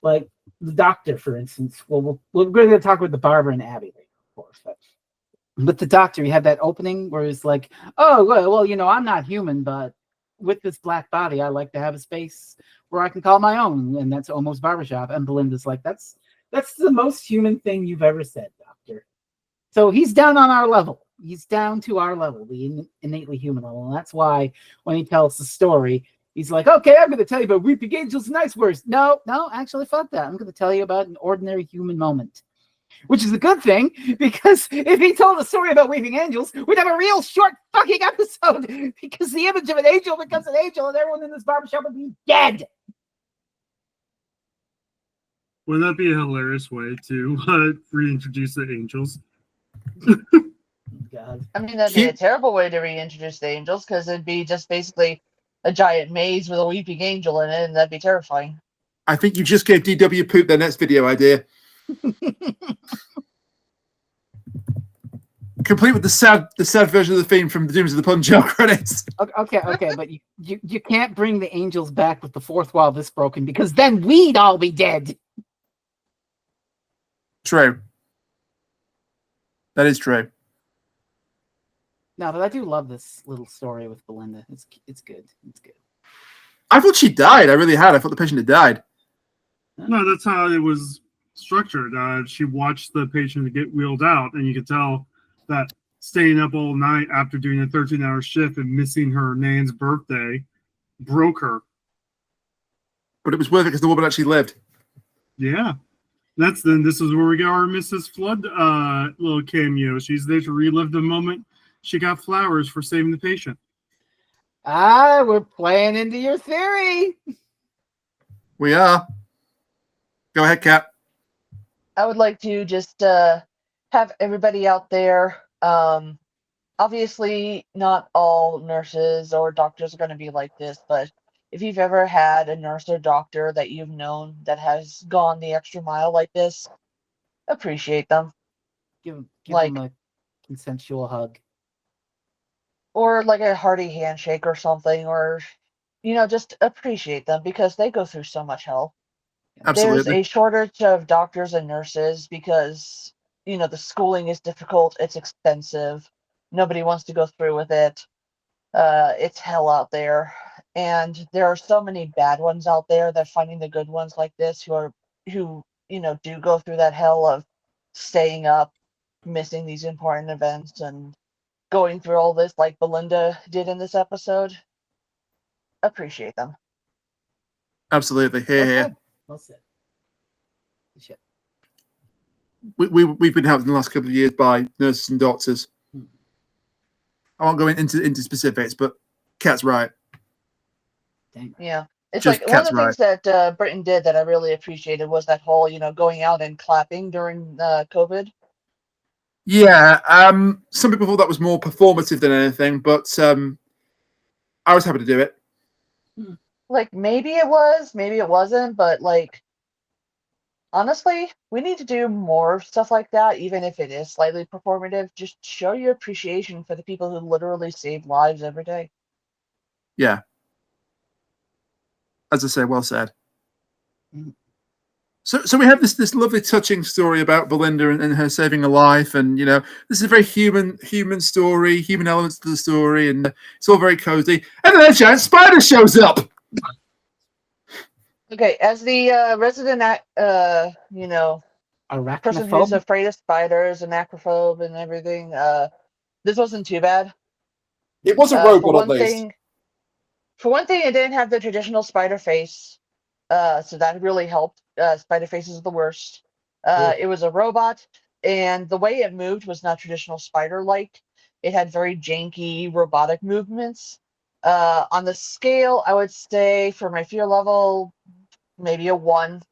[SPEAKER 2] Like the doctor, for instance. Well, we're going to talk about the barber and Abby later, of course. But the doctor, you have that opening where it's like, oh, well, I'm not human, but with this black body, I like to have a space where I can call my own, and that's almost barbershop. And Belinda's like, that's the most human thing you've ever said, doctor. So he's down on our level. He's down to our level, the innately human level. And that's why when he tells the story, he's like, okay, I'm going to tell you about weeping angels and ice words. No, actually, fuck that. I'm going to tell you about an ordinary human moment, which is a good thing, because if he told a story about weeping angels, we'd have a real short fucking episode, because the image of an angel becomes an angel and everyone in this barbershop would be dead.
[SPEAKER 4] Wouldn't that be a hilarious way to reintroduce the angels?
[SPEAKER 2] God.
[SPEAKER 3] I mean, that'd be a terrible way to reintroduce the angels, because it'd be just basically a giant maze with a weeping angel in it, and that'd be terrifying.
[SPEAKER 1] I think you just gave DW Poop their next video idea. Complete with the sad version of the theme from the Dooms of the Punjab credits.
[SPEAKER 2] Okay, but you can't bring the angels back with the fourth wall this broken, because then we'd all be dead.
[SPEAKER 1] True. That is true.
[SPEAKER 2] No, but I do love this little story with Belinda. It's good. It's good.
[SPEAKER 1] I thought she died. I really had. I thought the patient had died.
[SPEAKER 4] No, that's how it was structured. She watched the patient get wheeled out, and you could tell that staying up all night after doing a 13-hour shift and missing her nan's birthday broke her.
[SPEAKER 1] But it was worth it because the woman actually lived.
[SPEAKER 4] Yeah. This is where we got our Mrs. Flood little cameo. She's there to relive the moment she got flowers for saving the patient.
[SPEAKER 2] We're playing into your theory.
[SPEAKER 1] We are. Go ahead, Kat.
[SPEAKER 3] I would like to just have everybody out there. Obviously, not all nurses or doctors are going to be like this, but if you've ever had a nurse or doctor that you've known that has gone the extra mile like this, appreciate them.
[SPEAKER 2] Give them a consensual hug.
[SPEAKER 3] Or like a hearty handshake or something, or, just appreciate them, because they go through so much hell.
[SPEAKER 1] Absolutely.
[SPEAKER 3] There's a shortage of doctors and nurses because, the schooling is difficult. It's expensive. Nobody wants to go through with it. It's hell out there. And there are so many bad ones out there that finding the good ones like this who do go through that hell of staying up, missing these important events, and going through all this like Belinda did in this episode. Appreciate them.
[SPEAKER 1] Absolutely. Here.
[SPEAKER 2] Well said. Shit.
[SPEAKER 1] We've been helped in the last couple of years by nurses and doctors. I won't go into specifics, but Kat's right.
[SPEAKER 2] Dang.
[SPEAKER 3] Yeah. It's
[SPEAKER 1] Just
[SPEAKER 3] like one of the
[SPEAKER 1] Kat's
[SPEAKER 3] things that Britain did that I really appreciated was that whole, going out and clapping during COVID.
[SPEAKER 1] Yeah. Some people thought that was more performative than anything, but I was happy to do it.
[SPEAKER 3] Like, maybe it was, maybe it wasn't, but like, honestly, we need to do more stuff like that, even if it is slightly performative. Just show your appreciation for the people who literally save lives every day.
[SPEAKER 1] Yeah. As I say, well said. So we have this lovely, touching story about Belinda and her saving a life, and this is a very human story, human elements to the story, and it's all very cozy. And then a giant spider shows up.
[SPEAKER 3] Okay, as the resident, person who's
[SPEAKER 2] Arachnophobe?
[SPEAKER 3] afraid of spiders and acrophobe and everything, this wasn't too bad.
[SPEAKER 1] It was a
[SPEAKER 3] For
[SPEAKER 1] robot,
[SPEAKER 3] one
[SPEAKER 1] at least.
[SPEAKER 3] thing, it didn't have the traditional spider face, so that really helped. Spider faces are the worst. It was a robot, and the way it moved was not traditional spider-like. It had very janky robotic movements. On the scale, I would say for my fear level, maybe a 1.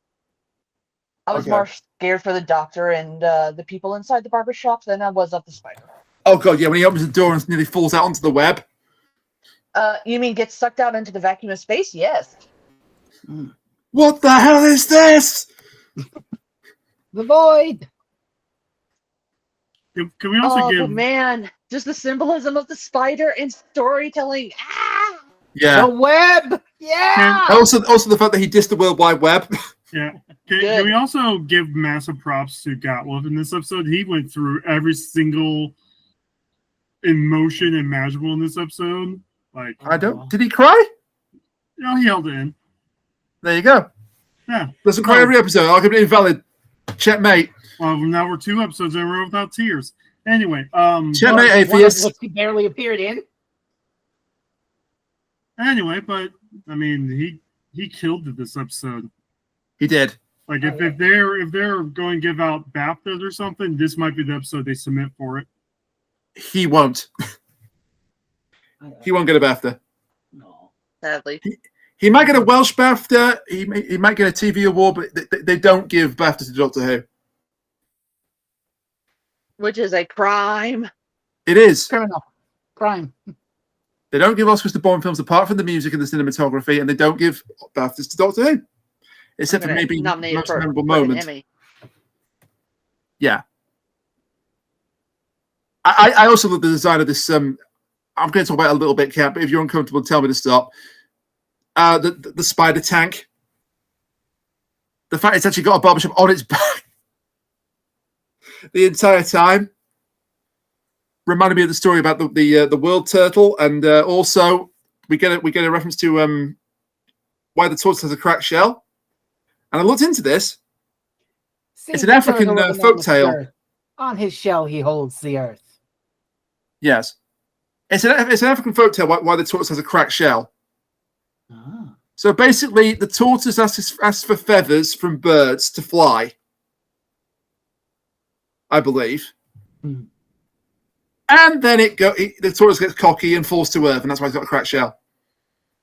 [SPEAKER 3] I was more scared for the doctor and the people inside the barbershop than I was of the spider.
[SPEAKER 1] Oh god, yeah, when he opens the door and nearly falls out onto the web.
[SPEAKER 3] You mean get sucked out into the vacuum of space? Yes.
[SPEAKER 1] What the hell is this?
[SPEAKER 2] The void.
[SPEAKER 4] Can we also
[SPEAKER 3] Oh,
[SPEAKER 4] give?
[SPEAKER 3] but man, just the symbolism of the spider and storytelling. Ah!
[SPEAKER 1] Yeah.
[SPEAKER 2] The web. Yeah.
[SPEAKER 1] And also the fact that he dissed the World Wide Web.
[SPEAKER 4] Yeah. Can we also give massive props to Gottlieb in this episode? He went through every single emotion imaginable in this episode. Like,
[SPEAKER 1] I don't. Did he cry?
[SPEAKER 4] he held it in.
[SPEAKER 1] There you go.
[SPEAKER 4] Yeah.
[SPEAKER 1] Doesn't cry every episode. Arguably invalid. Checkmate.
[SPEAKER 4] Well, now we're 2 episodes in a row without tears. Anyway,
[SPEAKER 1] Checkmate, atheist.
[SPEAKER 2] Which he barely appeared in.
[SPEAKER 4] Anyway, but I mean, he killed it this episode.
[SPEAKER 1] He did.
[SPEAKER 4] Like if they're going to give out BAFTAs or something, this might be the episode they submit for it.
[SPEAKER 1] He won't. He won't get a BAFTA.
[SPEAKER 2] No.
[SPEAKER 3] Sadly.
[SPEAKER 1] He might get a Welsh BAFTA. He might get a TV award, but they don't give BAFTA to Doctor Who.
[SPEAKER 3] Which is a crime.
[SPEAKER 1] It is.
[SPEAKER 2] Criminal. Crime.
[SPEAKER 1] They don't give Oscars to Bond films apart from the music and the cinematography, and they don't give BAFTAs to Doctor Who. Except for maybe most memorable moments. Yeah. I also love the design of this. I'm going to talk about it a little bit, Kat, but if you're uncomfortable, tell me to stop. The spider tank. The fact it's actually got a barbershop on its back the entire time reminded me of the story about the world turtle, and also we get a reference to why the tortoise has a cracked shell. And I looked into this. It's an African folk tale.
[SPEAKER 2] On his shell, he holds the earth.
[SPEAKER 1] Yes, it's an African folk tale why the tortoise has a cracked shell.
[SPEAKER 2] Ah.
[SPEAKER 1] So basically, the tortoise asks for feathers from birds to fly, I believe.
[SPEAKER 2] Hmm.
[SPEAKER 1] And then the tortoise gets cocky and falls to earth, and that's why he's got a cracked shell.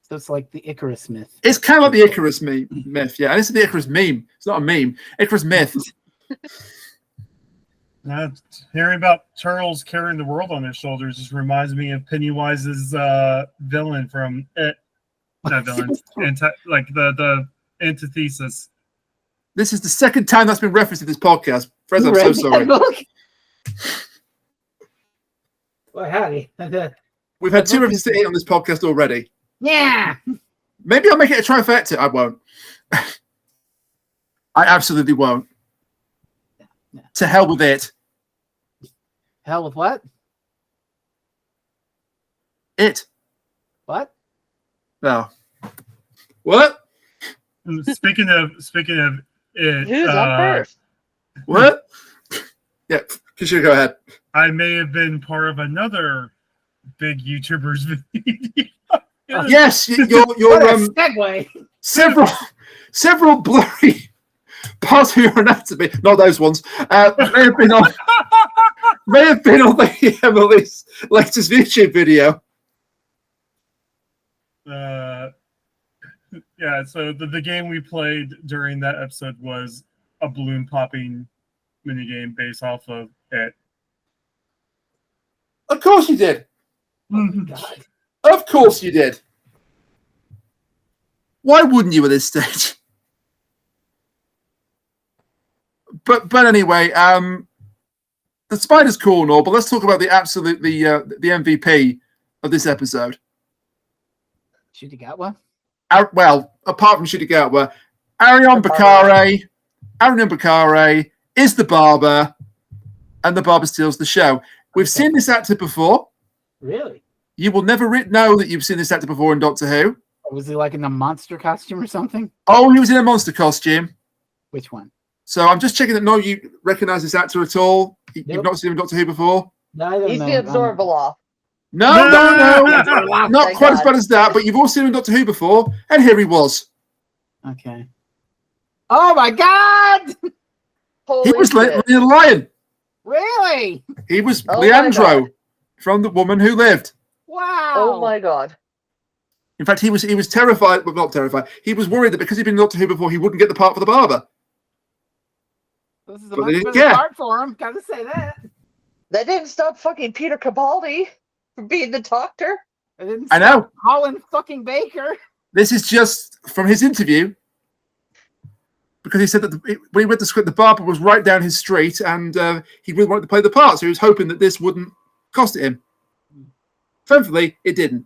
[SPEAKER 2] So it's like the Icarus myth.
[SPEAKER 1] It's kind of like the Icarus myth, yeah. And it's the Icarus meme. It's not a meme. Icarus myth.
[SPEAKER 4] Hearing about turtles carrying the world on their shoulders just reminds me of Pennywise's villain from It. Not villain, like the antithesis.
[SPEAKER 1] This is the second time that's been referenced in this podcast. Frezno, I'm so sorry.
[SPEAKER 2] Well, howdy.
[SPEAKER 1] We've had 2 references to it on this podcast already.
[SPEAKER 2] Yeah.
[SPEAKER 1] Maybe I'll make it a trifecta. I won't. I absolutely won't.
[SPEAKER 2] Yeah.
[SPEAKER 1] To hell with it.
[SPEAKER 2] Hell with what?
[SPEAKER 1] It.
[SPEAKER 2] What?
[SPEAKER 1] No. What?
[SPEAKER 4] Speaking of it,
[SPEAKER 3] Who's up first?
[SPEAKER 1] What? Yeah, you should go ahead.
[SPEAKER 4] I may have been part of another big YouTuber's video.
[SPEAKER 1] Yes, your
[SPEAKER 2] What a segue.
[SPEAKER 1] several blurry parts of your anatomy, not those ones, may have been on the Emily's latest YouTube video.
[SPEAKER 4] Yeah, so the game we played during that episode was a balloon popping minigame based off of it.
[SPEAKER 1] Of course you did.
[SPEAKER 2] Oh, God.
[SPEAKER 1] Of course you did. Why wouldn't you at this stage? But anyway, the spider's cool and all, but let's talk about the MVP of this episode.
[SPEAKER 2] Should you got one?
[SPEAKER 1] Well, apart from Shidigatwa, Arion Bakare is the barber, and the barber steals the show. We've seen this actor before.
[SPEAKER 2] Really?
[SPEAKER 1] You will never know that you've seen this actor before in Doctor Who.
[SPEAKER 2] Or was he like in a monster costume or something?
[SPEAKER 1] Oh, he was in a monster costume.
[SPEAKER 2] Which one?
[SPEAKER 1] So I'm just checking that you recognize this actor at all. You've not seen him in Doctor Who before?
[SPEAKER 2] No, I don't
[SPEAKER 3] He's
[SPEAKER 2] know.
[SPEAKER 3] the Absorbaloff.
[SPEAKER 1] No. Not
[SPEAKER 3] Thank
[SPEAKER 1] quite
[SPEAKER 3] God.
[SPEAKER 1] as bad as that, but you've all seen him in Doctor Who before, and here he was.
[SPEAKER 2] Okay. Oh my God!
[SPEAKER 3] Holy
[SPEAKER 1] He was
[SPEAKER 3] shit.
[SPEAKER 1] the lion.
[SPEAKER 2] Really?
[SPEAKER 1] He was
[SPEAKER 3] Oh my
[SPEAKER 1] Leandro
[SPEAKER 3] God.
[SPEAKER 1] from The Woman Who Lived.
[SPEAKER 2] Wow.
[SPEAKER 3] Oh my God.
[SPEAKER 1] In fact, he was terrified, but not terrified. He was worried that because he'd been in Doctor Who before, he wouldn't get the part for the barber.
[SPEAKER 2] This is a
[SPEAKER 1] But
[SPEAKER 2] much
[SPEAKER 1] they
[SPEAKER 2] better
[SPEAKER 1] didn't care.
[SPEAKER 2] part for him. Gotta say that.
[SPEAKER 3] That didn't stop fucking Peter Capaldi from being the doctor.
[SPEAKER 2] It didn't
[SPEAKER 1] I know.
[SPEAKER 2] Colin fucking Baker.
[SPEAKER 1] This is just from his interview because he said that when he read the script, the barber was right down his street, and he really wanted to play the part, so he was hoping that this wouldn't cost it him. Thankfully, it didn't.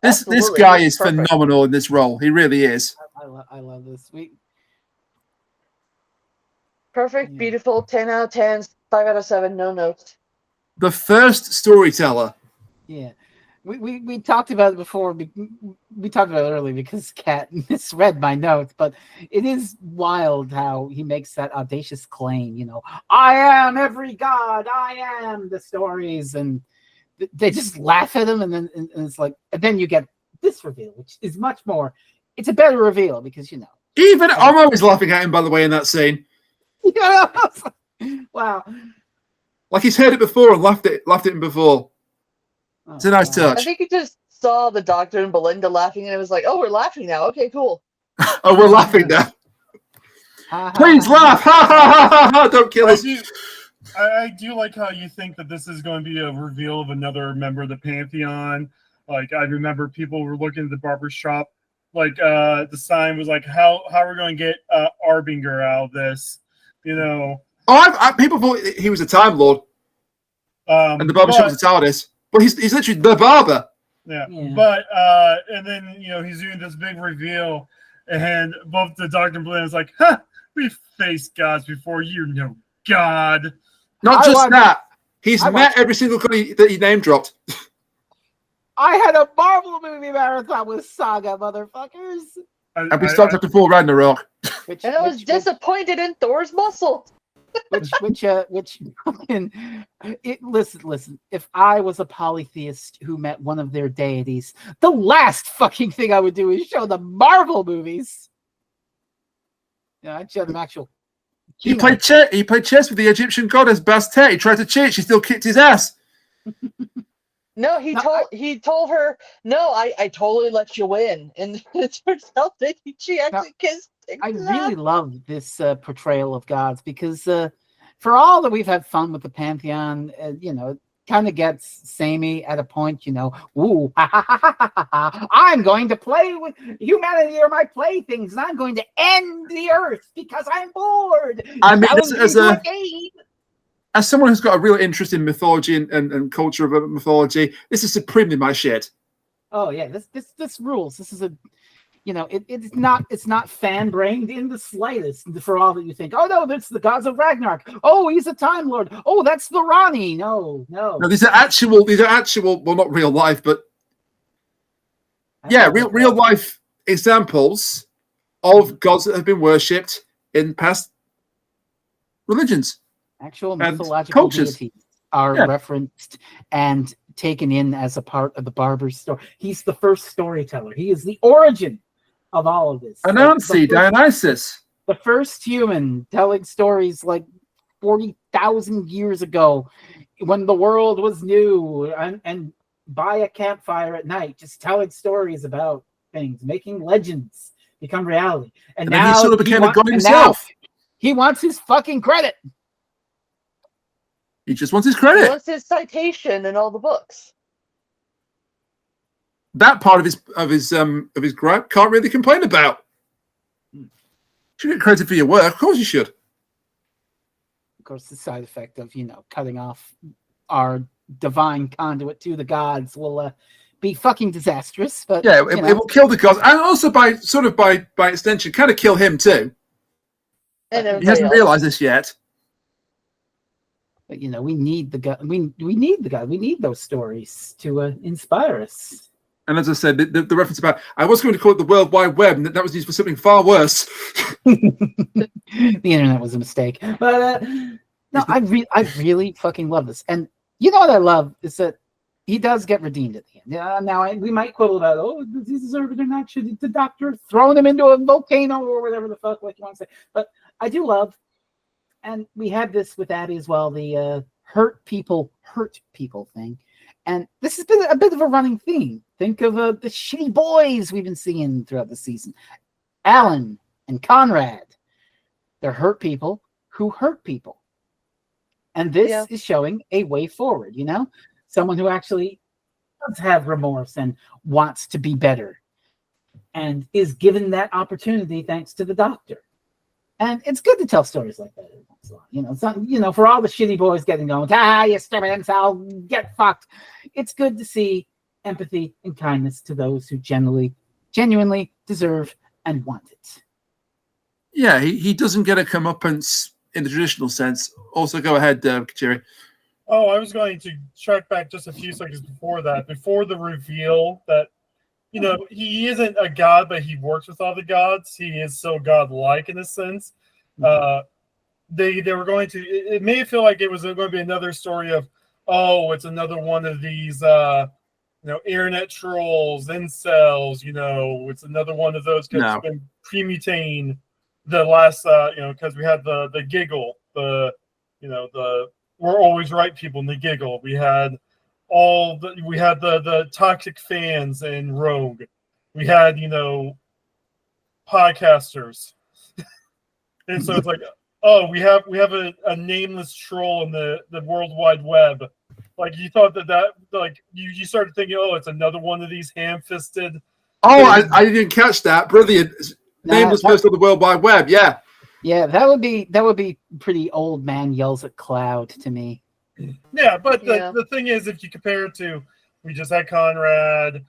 [SPEAKER 1] This guy is phenomenal in this role. He really is.
[SPEAKER 2] I love this.
[SPEAKER 3] Perfect, beautiful, 10 out of 10, 5 out of 7, no notes.
[SPEAKER 1] The first storyteller.
[SPEAKER 2] Yeah. We talked about it before. We talked about it earlier because Kat misread my notes, but it is wild how he makes that audacious claim. You know, I am every god. I am the stories, and they just laugh at him, and then and it's like, and then you get this reveal, which is much more. It's a better reveal because
[SPEAKER 1] even I'm always laughing at him. By the way, in that scene,
[SPEAKER 2] wow,
[SPEAKER 1] like he's heard it before and laughed at him before. It's a nice touch.
[SPEAKER 3] I think he just saw the Doctor and Belinda laughing, and it was like, "Oh, we're laughing now. Okay, cool."
[SPEAKER 1] Oh, we're laughing now. Please laugh! Ha ha ha ha! Don't kill us.
[SPEAKER 4] I do like how you think that this is going to be a reveal of another member of the Pantheon. Like, I remember people were looking at the barbershop. Like, the sign was like, how are we going to get Arbinger out of this?
[SPEAKER 1] Oh, people thought he was a Time Lord. And the barbershop was a TARDIS. But he's literally the barber.
[SPEAKER 4] Yeah. But and then he's doing this big reveal, and both the Doctor and Belinda is like, we've faced gods before, God.
[SPEAKER 1] Not just that. He's met every single god that he name dropped.
[SPEAKER 2] I had a Marvel movie marathon with Saga, motherfuckers.
[SPEAKER 1] And we started after full Ragnarok.
[SPEAKER 3] And I was disappointed in Thor's muscle.
[SPEAKER 2] Listen. If I was a polytheist who met one of their deities, the last fucking thing I would do is show the Marvel movies. I'd show them actual.
[SPEAKER 1] He played chess with the Egyptian goddess Bastet. He tried to cheat. She still kicked his ass.
[SPEAKER 3] No, he told her, "No, I totally let you win," and it turns out that she actually kissed.
[SPEAKER 2] I really love this portrayal of gods because for all that we've had fun with the Pantheon, it kind of gets samey at a point, ooh, I'm going to play with humanity or my playthings, and I'm going to end the earth because I'm bored.
[SPEAKER 1] I mean, as someone who's got a real interest in mythology and culture of mythology, this is supremely my shit.
[SPEAKER 2] Oh yeah, this rules. This is a it's not fan-brained in the slightest for all that you think. Oh no, that's the gods of Ragnarok. Oh, he's a Time Lord. Oh, that's the Rani. No.
[SPEAKER 1] These are actual, well, not real life, but real life examples of gods that have been worshipped in past religions.
[SPEAKER 2] Actual mythological deities are referenced and taken in as a part of the barber's story. He's the first storyteller. He is the origin of all of this.
[SPEAKER 1] Anansi, Dionysus.
[SPEAKER 2] The first human telling stories like 40,000 years ago when the world was new and by a campfire at night, just telling stories about things, making legends become reality. And now
[SPEAKER 1] he sort of became a god himself.
[SPEAKER 2] He wants his fucking credit.
[SPEAKER 1] He just wants his credit.
[SPEAKER 3] He wants his citation in all the books.
[SPEAKER 1] That part of his gripe can't really complain about. You should get credit for your work. Of course you should.
[SPEAKER 2] Of course, the side effect of cutting off our divine conduit to the gods will be fucking disastrous. But
[SPEAKER 1] it will kill the gods, and also by extension, kind of kill him too.
[SPEAKER 3] And
[SPEAKER 1] he hasn't realized this yet.
[SPEAKER 2] But we need the god. We need the god. We need those stories to inspire us.
[SPEAKER 1] And as I said, the reference about I was going to call it the World Wide Web, and that was used for something far worse.
[SPEAKER 2] The internet was a mistake. But no, I really fucking love this. And what I love is that he does get redeemed at the end. Yeah. Now we might quibble about, does he deserve it or not? Should the Doctor thrown him into a volcano or whatever the fuck like you want to say? But I do love, and we had this with Abby as well, the hurt people thing. And this has been a bit of a running theme. Think of the shitty boys we've been seeing throughout the season. Alan and Conrad. They're hurt people who hurt people. And this is showing a way forward, Someone who actually does have remorse and wants to be better. and is given that opportunity thanks to the doctor. And it's good to tell stories like that. It's not, for all the shitty boys getting going, you stupid incel, get fucked. It's good to see empathy and kindness to those who genuinely deserve and want it.
[SPEAKER 1] Yeah, he doesn't get a comeuppance in the traditional sense. Also, go ahead, Kuchiri.
[SPEAKER 4] Oh, I was going to track back just a few seconds before that, before the reveal that, he isn't a god, but he works with all the gods. He is so godlike in a sense. They were going to, it may feel like it was going to be another story of, it's another one of these, internet trolls, incels, it's another one of those because it's been premutating the last, because we had the giggle, the we're always right people in the giggle. We had the toxic fans in Rogue. We had, podcasters. And so it's like, we have a nameless troll in the World Wide Web. Like you thought that like you started thinking, it's another one of these ham-fisted.
[SPEAKER 1] Oh, I didn't catch that. Brilliant. Nameless person on the World Wide Web. Yeah.
[SPEAKER 2] Yeah, that would be pretty old man yells at cloud to me.
[SPEAKER 4] Yeah, but the thing is, if you compare it to, we just had Conrad,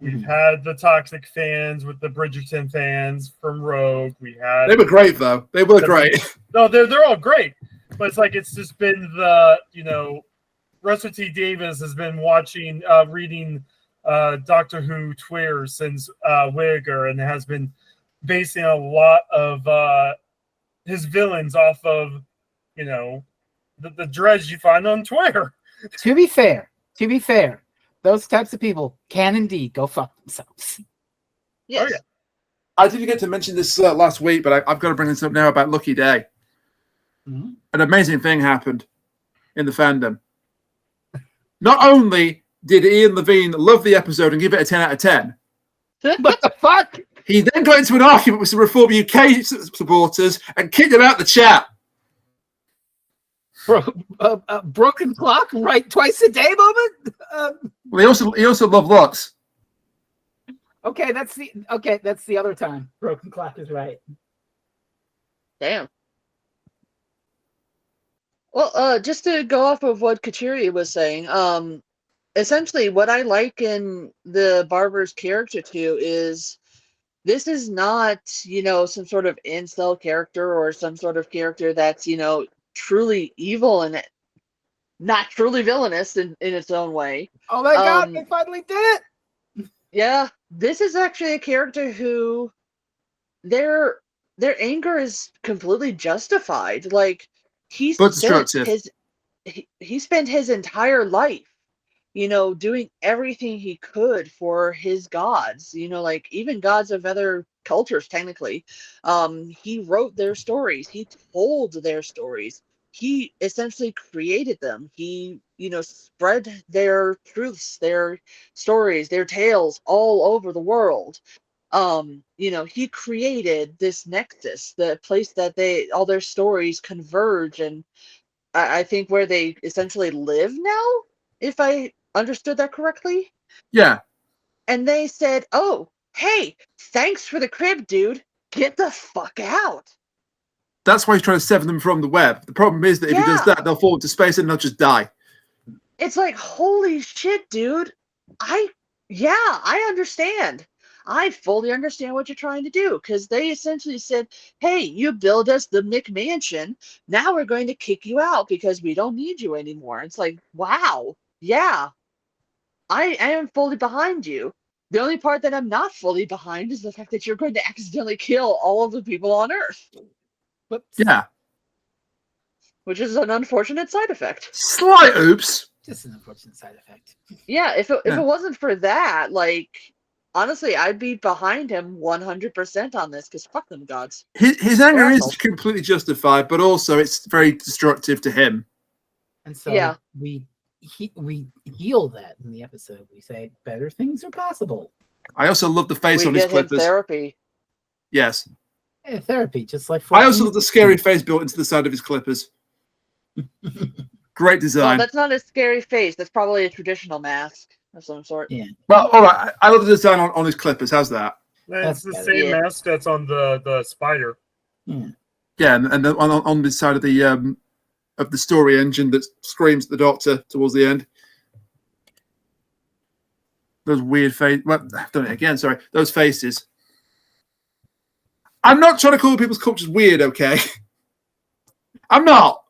[SPEAKER 4] we've had the toxic fans with the Bridgerton fans from Rogue. They
[SPEAKER 1] were great though. They were great.
[SPEAKER 4] No, they're all great, but it's like it's just been the Russell T Davis has been reading Doctor Who Twitter since Wigger, and has been basing a lot of his villains off of the dreads you find on Twitter.
[SPEAKER 2] To be fair, those types of people can indeed go fuck themselves.
[SPEAKER 3] Yes.
[SPEAKER 4] Oh, yeah.
[SPEAKER 1] I didn't get to mention this last week, but I've got to bring this up now about Lucky Day.
[SPEAKER 2] Mm-hmm.
[SPEAKER 1] An amazing thing happened in the fandom. Not only did Ian Levine love the episode and give it a 10 out of 10,
[SPEAKER 2] what the fuck?
[SPEAKER 1] He then got into an argument with some Reform UK supporters and kicked them out the chat.
[SPEAKER 2] Broken clock, right twice a day moment.
[SPEAKER 1] Well, he also loved lots.
[SPEAKER 2] Okay, that's the other time. Broken clock is right.
[SPEAKER 3] Damn. Well, just to go off of what Kuchiri was saying, essentially what I like in the Barber's character too is this is not, some sort of incel character or some sort of character that's, truly evil and not truly villainous in its own way.
[SPEAKER 2] Oh my god, they finally did it!
[SPEAKER 3] Yeah, this is actually a character who their anger is completely justified. Like he spent his entire life, doing everything he could for his gods, like even gods of other cultures, technically. He wrote their stories. He told their stories. He essentially created them. He, spread their truths, their stories, their tales all over the world. He created this nexus, the place that all their stories converge, and I think where they essentially live now, if I understood that correctly.
[SPEAKER 1] Yeah.
[SPEAKER 3] And they said, "Oh, hey, thanks for the crib, dude. Get the fuck out."
[SPEAKER 1] That's why he's trying to sever them from the web. The problem is that if he does that, they'll fall into space and they'll just die.
[SPEAKER 3] It's like, holy shit, dude. I understand. I fully understand what you're trying to do, because they essentially said, hey, you build us the McMansion. Now we're going to kick you out because we don't need you anymore. It's like, wow. Yeah. I am fully behind you. The only part that I'm not fully behind is the fact that you're going to accidentally kill all of the people on Earth.
[SPEAKER 1] Yeah.
[SPEAKER 3] Which is an unfortunate side effect.
[SPEAKER 1] Slight oops.
[SPEAKER 2] Just an unfortunate side effect.
[SPEAKER 3] Yeah, if it wasn't for that, like, honestly, I'd be behind him 100% on this, because fuck them gods.
[SPEAKER 1] His anger is completely justified, but also it's very destructive to him.
[SPEAKER 2] And so we heal that in the episode. We say better things are possible.
[SPEAKER 1] I also love the face on his clippers.
[SPEAKER 3] Therapy.
[SPEAKER 1] Yes.
[SPEAKER 2] Yeah, therapy, just like.
[SPEAKER 1] I also love the scary face built into the side of his clippers. Great design.
[SPEAKER 3] Well, that's not a scary face. That's probably a traditional mask of some sort.
[SPEAKER 2] Yeah.
[SPEAKER 1] Well, all right. I love the design on his clippers. How's that?
[SPEAKER 4] It's the
[SPEAKER 2] better.
[SPEAKER 4] same
[SPEAKER 3] Yeah.
[SPEAKER 4] mask that's on the spider.
[SPEAKER 2] Yeah.
[SPEAKER 1] Yeah, and then on the side of the story engine that screams at the Doctor towards the end. Those weird faces. Well, I've done it again. Sorry, those faces. I'm not trying to call people's cultures weird, okay? I'm not.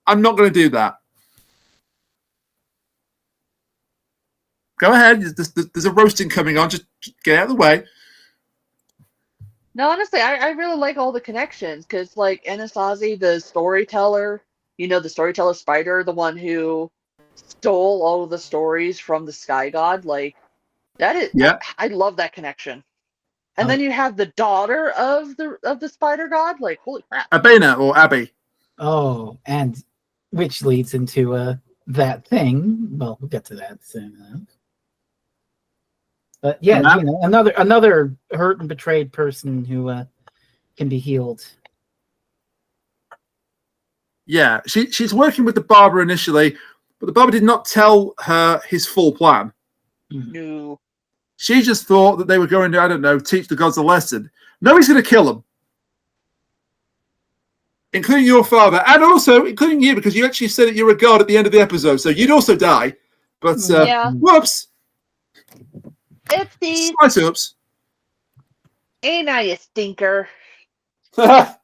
[SPEAKER 1] I'm not going to do that. Go ahead. There's a roasting coming on. Just get out of the way.
[SPEAKER 3] No, honestly, I really like all the connections because, like, Anasazi, the storyteller, the storyteller spider, the one who stole all of the stories from the Sky God, like, that is,
[SPEAKER 1] Yeah.
[SPEAKER 3] I love that connection. And
[SPEAKER 2] Oh.
[SPEAKER 3] then you have the daughter of the spider god, like, holy crap.
[SPEAKER 1] Abena or Abby.
[SPEAKER 2] Oh, and which leads into that thing. Well, we'll get to that soon. But yeah, another hurt and betrayed person who can be healed.
[SPEAKER 1] Yeah, she's working with the barber initially, but the barber did not tell her his full plan.
[SPEAKER 3] No.
[SPEAKER 1] She just thought that they were going to, I don't know, teach the gods a lesson. No, he's going to kill them. Including your father, and also including you, because you actually said that you were a god at the end of the episode, so you'd also die. But,
[SPEAKER 3] Yeah.
[SPEAKER 1] whoops.
[SPEAKER 3] Oopsie.
[SPEAKER 1] Slice oops.
[SPEAKER 3] Ain't I a stinker?
[SPEAKER 1] Wow,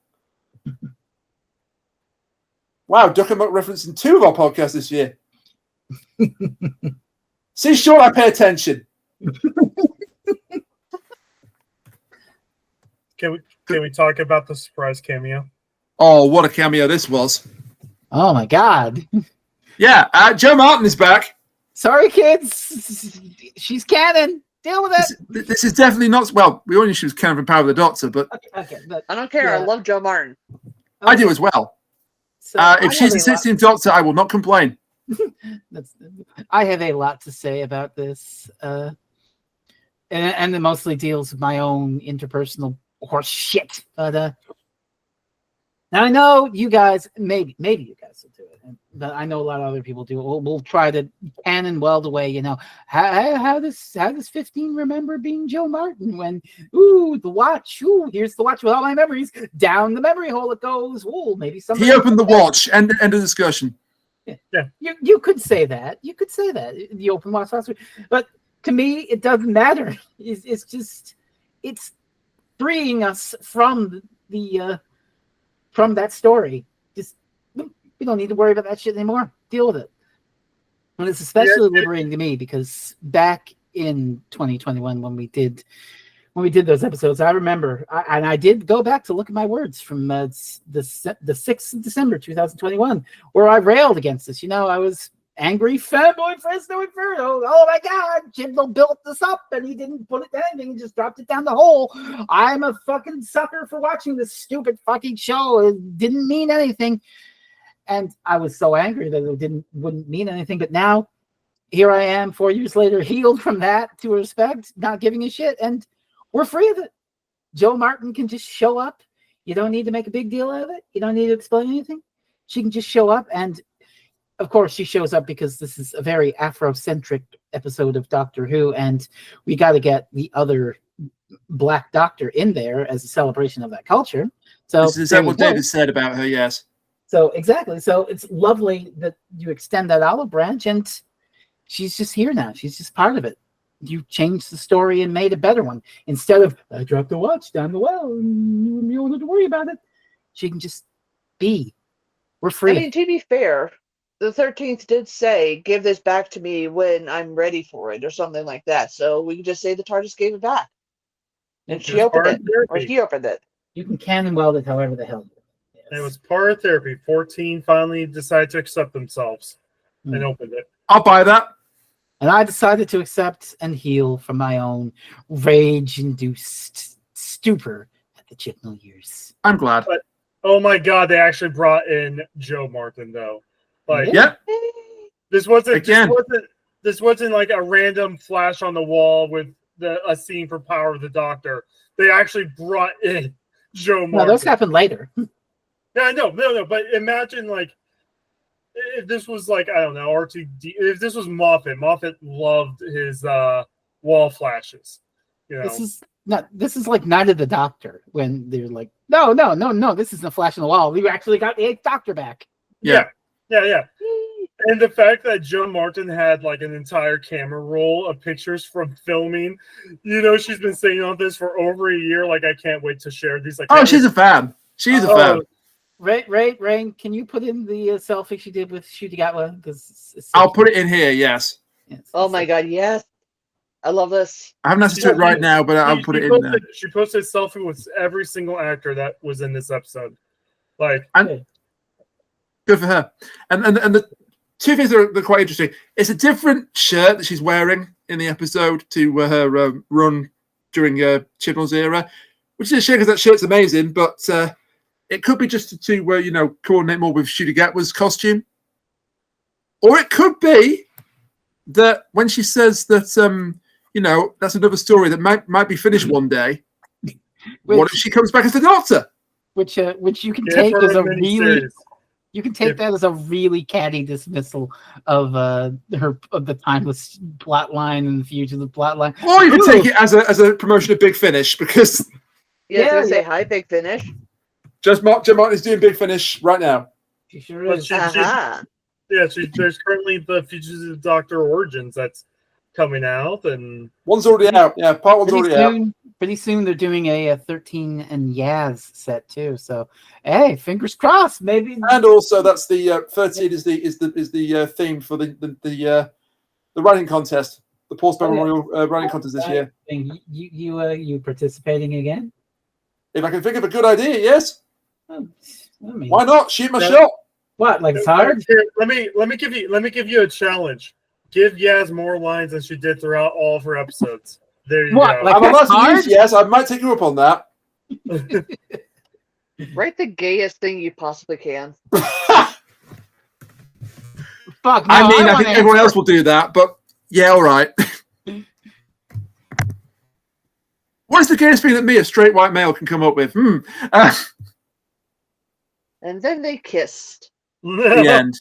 [SPEAKER 1] Duck and Muck referencing 2 of our podcasts this year. See, Sean, I pay attention.
[SPEAKER 4] Can we talk about the surprise cameo?
[SPEAKER 1] Oh, what a cameo this was.
[SPEAKER 2] Oh my god.
[SPEAKER 1] Yeah, Joe Martin is back.
[SPEAKER 2] Sorry, kids. She's canon. Deal with it.
[SPEAKER 1] This is definitely not... Well, we all knew she was canon from Power of the Doctor, but
[SPEAKER 2] Okay, but
[SPEAKER 3] I don't care. I
[SPEAKER 2] Yeah.
[SPEAKER 3] love Joe Martin.
[SPEAKER 1] I do as well.
[SPEAKER 2] So
[SPEAKER 1] If she's the 16th Doctor, I will not complain.
[SPEAKER 2] I have a lot to say about this, and it mostly deals with my own interpersonal horse shit. But now I know you guys, maybe you guys will do it, but I know a lot of other people do it. We'll try to canon weld away. How does 15 remember being Joe Martin when the watch? Here's the watch with all my memories. Down the memory hole it goes. Maybe somebody.
[SPEAKER 1] He opened the watch. End of discussion.
[SPEAKER 2] Yeah. You could say that. You could say that. The open watch last week. But to me, it doesn't matter. It's just freeing us from from that story. Just we don't need to worry about that shit anymore. Deal with it. And it's especially liberating to me because back in 2021 when we did those episodes, I remember, and I did go back to look at my words from the 6th of December 2021, where I railed against this. I was angry fanboy Frezno Inferno. Oh my God, Jimbo built this up and he didn't put it down. He just dropped it down the hole. I'm a fucking sucker for watching this stupid fucking show. It didn't mean anything. And I was so angry that it wouldn't mean anything. But now, here I am, 4 years later, healed from that to respect, not giving a shit. And we're free of it. Joe Martin can just show up. You don't need to make a big deal out of it. You don't need to explain anything. She can just show up. And, of course, she shows up because this is a very Afrocentric episode of Doctor Who. And we got to get the other Black Doctor in there as a celebration of that culture. So
[SPEAKER 1] Is that what David said about her? Yes.
[SPEAKER 2] So exactly. So it's lovely that you extend that olive branch, and she's just here now. She's just part of it. You changed the story and made a better one. Instead of I dropped the watch down the well and you don't have to worry about it. She can just be. We're free.
[SPEAKER 3] I mean, to be fair, the 13th did say, "Give this back to me when I'm ready for it," or something like that. So we can just say the TARDIS gave it back, and she opened it, or he opened it.
[SPEAKER 2] You can canon weld it however the hell.
[SPEAKER 4] It was part of therapy. 14 finally decided to accept themselves and opened it.
[SPEAKER 1] I'll buy that.
[SPEAKER 2] And I decided to accept and heal from my own rage-induced stupor at the Chibnall years.
[SPEAKER 1] I'm glad.
[SPEAKER 4] But, oh my God, they actually brought in Joe Martin though. Like,
[SPEAKER 1] Yep.
[SPEAKER 4] This wasn't
[SPEAKER 1] Again.
[SPEAKER 4] This wasn't like a random flash on the wall with a scene for Power of the Doctor. They actually brought in Joe Martin.
[SPEAKER 2] No, those happened later.
[SPEAKER 4] Yeah, no, but imagine like if this was like, I don't know, R2D, if this was Moffat loved his wall flashes.
[SPEAKER 2] No, this is like Night of the Doctor when they're like, no, this isn't a flash in the wall. We actually got the 8th Doctor back.
[SPEAKER 4] Yeah. And the fact that Joe Martin had like an entire camera roll of pictures from filming, she's been saying all this for over a year. Like, I can't wait to share these. Like,
[SPEAKER 1] she's a fan. She's a fan.
[SPEAKER 2] Rain, can you put in the selfie she did with Shutigatwa?
[SPEAKER 1] I'll put it in here. Yes.
[SPEAKER 3] Oh my God, yes. I love this.
[SPEAKER 1] I haven't access to it right now, but I'll put it in there.
[SPEAKER 4] She posted a selfie with every single actor that was in this episode. Like,
[SPEAKER 1] good for her. And the two things that are quite interesting. It's a different shirt that she's wearing in the episode to her run during Chibnall's era, which is a shame because that shirt's amazing, but it could be just to coordinate more with Shutigatwa's costume. Or it could be that when she says that that's another story that might be finished one day. What if she comes back as the Doctor?
[SPEAKER 2] Which you can take as a really that as a really catty dismissal of the timeless plot line and the fugitive plot line.
[SPEAKER 1] Or you can take it as a promotion of Big Finish because
[SPEAKER 3] say hi, Big Finish.
[SPEAKER 1] Jim Martin is doing Big Finish right now.
[SPEAKER 2] She sure is.
[SPEAKER 4] There's currently the Fugitive Doctor Origins that's coming out, and
[SPEAKER 1] one's already out. Yeah, part one's already out.
[SPEAKER 2] Pretty soon they're doing a 13 and Yaz set too. So hey, fingers crossed, maybe.
[SPEAKER 1] And also that's the 13 is the theme for the writing contest, the Paul Sparrow Memorial writing contest this year.
[SPEAKER 2] You participating again?
[SPEAKER 1] If I can think of a good idea, yes. Why not? Shoot my shot.
[SPEAKER 2] What? Like it's hard?
[SPEAKER 4] Here, let me give you a challenge. Give Yaz more lines than she did throughout all of her episodes. There you go.
[SPEAKER 2] Like
[SPEAKER 1] I'm allowed to use yes. I might take you up on that.
[SPEAKER 3] Write the gayest thing you possibly can.
[SPEAKER 2] Fuck. No,
[SPEAKER 1] I think everyone else will do that, but yeah, all right. What is the gayest thing that me, a straight white male, can come up with?
[SPEAKER 3] And then they kissed.
[SPEAKER 1] The end.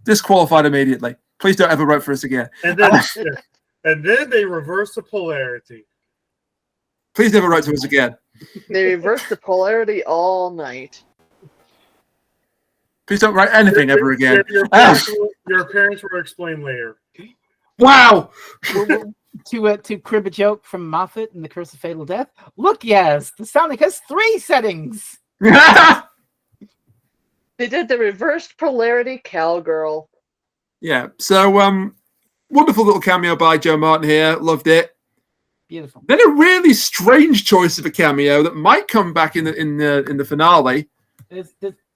[SPEAKER 1] Disqualified immediately. Please don't ever write for us again.
[SPEAKER 4] And then they reverse the polarity.
[SPEAKER 1] Please never write to us again.
[SPEAKER 3] They reverse the polarity all night.
[SPEAKER 1] Please don't write anything ever again.
[SPEAKER 4] Your parents will explain later.
[SPEAKER 1] Wow.
[SPEAKER 2] To crib a joke from Moffat in The Curse of Fatal Death. Look, yes, the Sonic has 3 settings.
[SPEAKER 3] They did the reversed polarity cowgirl.
[SPEAKER 1] Yeah. So wonderful little cameo by Joe Martin here. Loved it.
[SPEAKER 2] Beautiful.
[SPEAKER 1] Then a really strange choice of a cameo that might come back in the finale.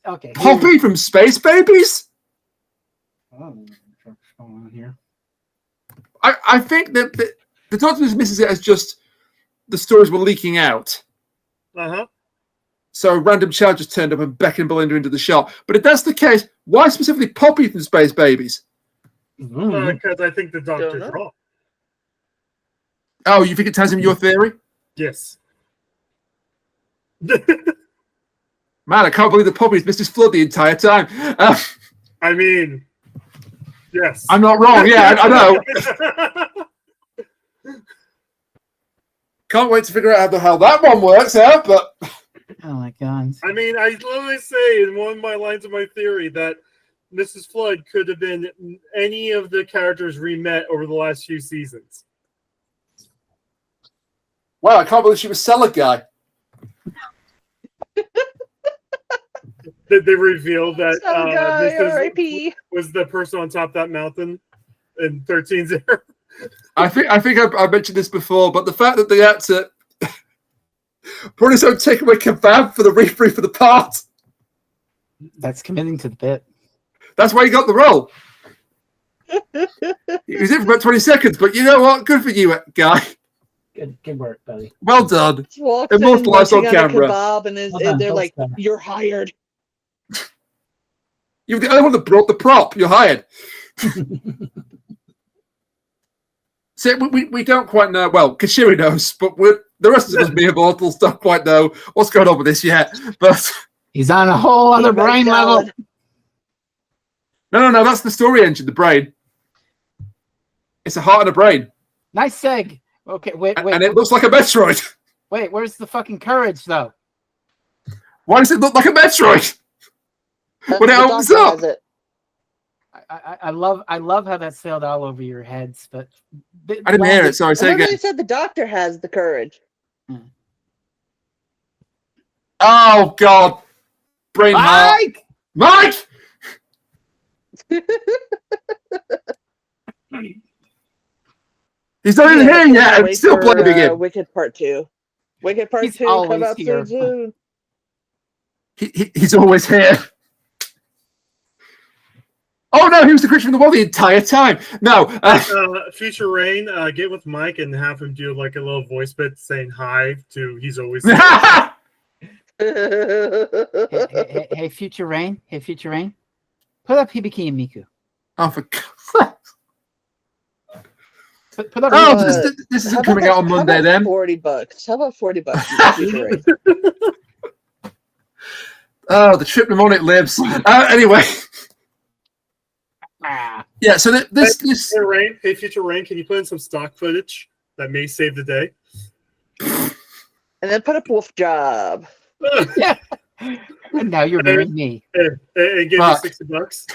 [SPEAKER 2] Okay.
[SPEAKER 1] Poppy from Space Babies.
[SPEAKER 2] Oh, what's going on here?
[SPEAKER 1] I think that the Doctor dismisses it as just the stories were leaking out. So a random child just turned up and beckoned Belinda into the shot. But if that's the case, why specifically Poppy from Space Babies?
[SPEAKER 4] Because I think the Doctor's wrong.
[SPEAKER 1] Oh, you think it ties in your theory?
[SPEAKER 4] Yes.
[SPEAKER 1] Man, I can't believe the Poppy's Mrs. Flood the entire time.
[SPEAKER 4] I mean, yes.
[SPEAKER 1] I'm not wrong. Yeah, I know. Can't wait to figure out how that one works out, but...
[SPEAKER 2] Oh, my God.
[SPEAKER 4] I mean, I literally say in one of my lines of my theory that Mrs. Flood could have been any of the characters we met over the last few seasons.
[SPEAKER 1] Wow, I can't believe she was Cellar Guy.
[SPEAKER 4] Did they reveal that
[SPEAKER 3] Mrs.
[SPEAKER 4] was the person on top of that mountain in 13's era?
[SPEAKER 1] I think I mentioned this before, but the fact that the actor brought his own takeaway kebab for the rebrief for the part.
[SPEAKER 2] That's committing to the bit.
[SPEAKER 1] That's why he got the role. He was in for about 20 seconds, but you know what? Good for you, guy.
[SPEAKER 2] Good work, buddy.
[SPEAKER 1] Well done.
[SPEAKER 3] Immortalized on camera. Kebab and they're like, "You're hired."
[SPEAKER 1] You're the only one that brought the prop. You're hired. So we don't quite know. Well, Kuchiri knows, but the rest of us, me immortals, don't quite know what's going on with this yet. But
[SPEAKER 2] he's on a whole other brain level.
[SPEAKER 1] No. That's the story engine. The brain. It's a heart and a brain.
[SPEAKER 2] Nice seg. Okay, wait.
[SPEAKER 1] And it looks like a Metroid.
[SPEAKER 2] Wait, where's the fucking courage, though?
[SPEAKER 1] Why does it look like a Metroid? When it
[SPEAKER 3] The
[SPEAKER 1] opens
[SPEAKER 3] doctor
[SPEAKER 1] up.
[SPEAKER 3] has it.
[SPEAKER 2] I love how that sailed all over your heads, but
[SPEAKER 1] I didn't hear it. Sorry, say
[SPEAKER 3] Remember
[SPEAKER 1] again.
[SPEAKER 3] they said the doctor has the courage.
[SPEAKER 1] Oh, God. Brain heart. Mike! He's not even here yet. I'm still blaming him.
[SPEAKER 3] Wicked Part 2. Wicked Part
[SPEAKER 2] He's
[SPEAKER 3] 2
[SPEAKER 2] always
[SPEAKER 3] come out
[SPEAKER 2] here.
[SPEAKER 3] soon.
[SPEAKER 1] He's always here. Oh, no, he was the creature from the wall the entire time. No.
[SPEAKER 4] Future Rain, get with Mike and have him do like a little voice bit saying hi to he's always
[SPEAKER 2] Hey, Future Rain. Hey, Future Rain. Put up Hibiki and Miku.
[SPEAKER 1] Oh, for God.
[SPEAKER 2] Put up.
[SPEAKER 1] Oh, this isn't coming out on Monday then.
[SPEAKER 3] $40. How about $40? Future Rain?
[SPEAKER 1] Oh, the trip mnemonic lives. Anyway. Yeah, so this
[SPEAKER 4] Hey, Future Rain, can you put in some stock footage that may save the day?
[SPEAKER 3] And then put up Wolf Job.
[SPEAKER 2] Yeah. And now you're marrying me.
[SPEAKER 4] And give you $60.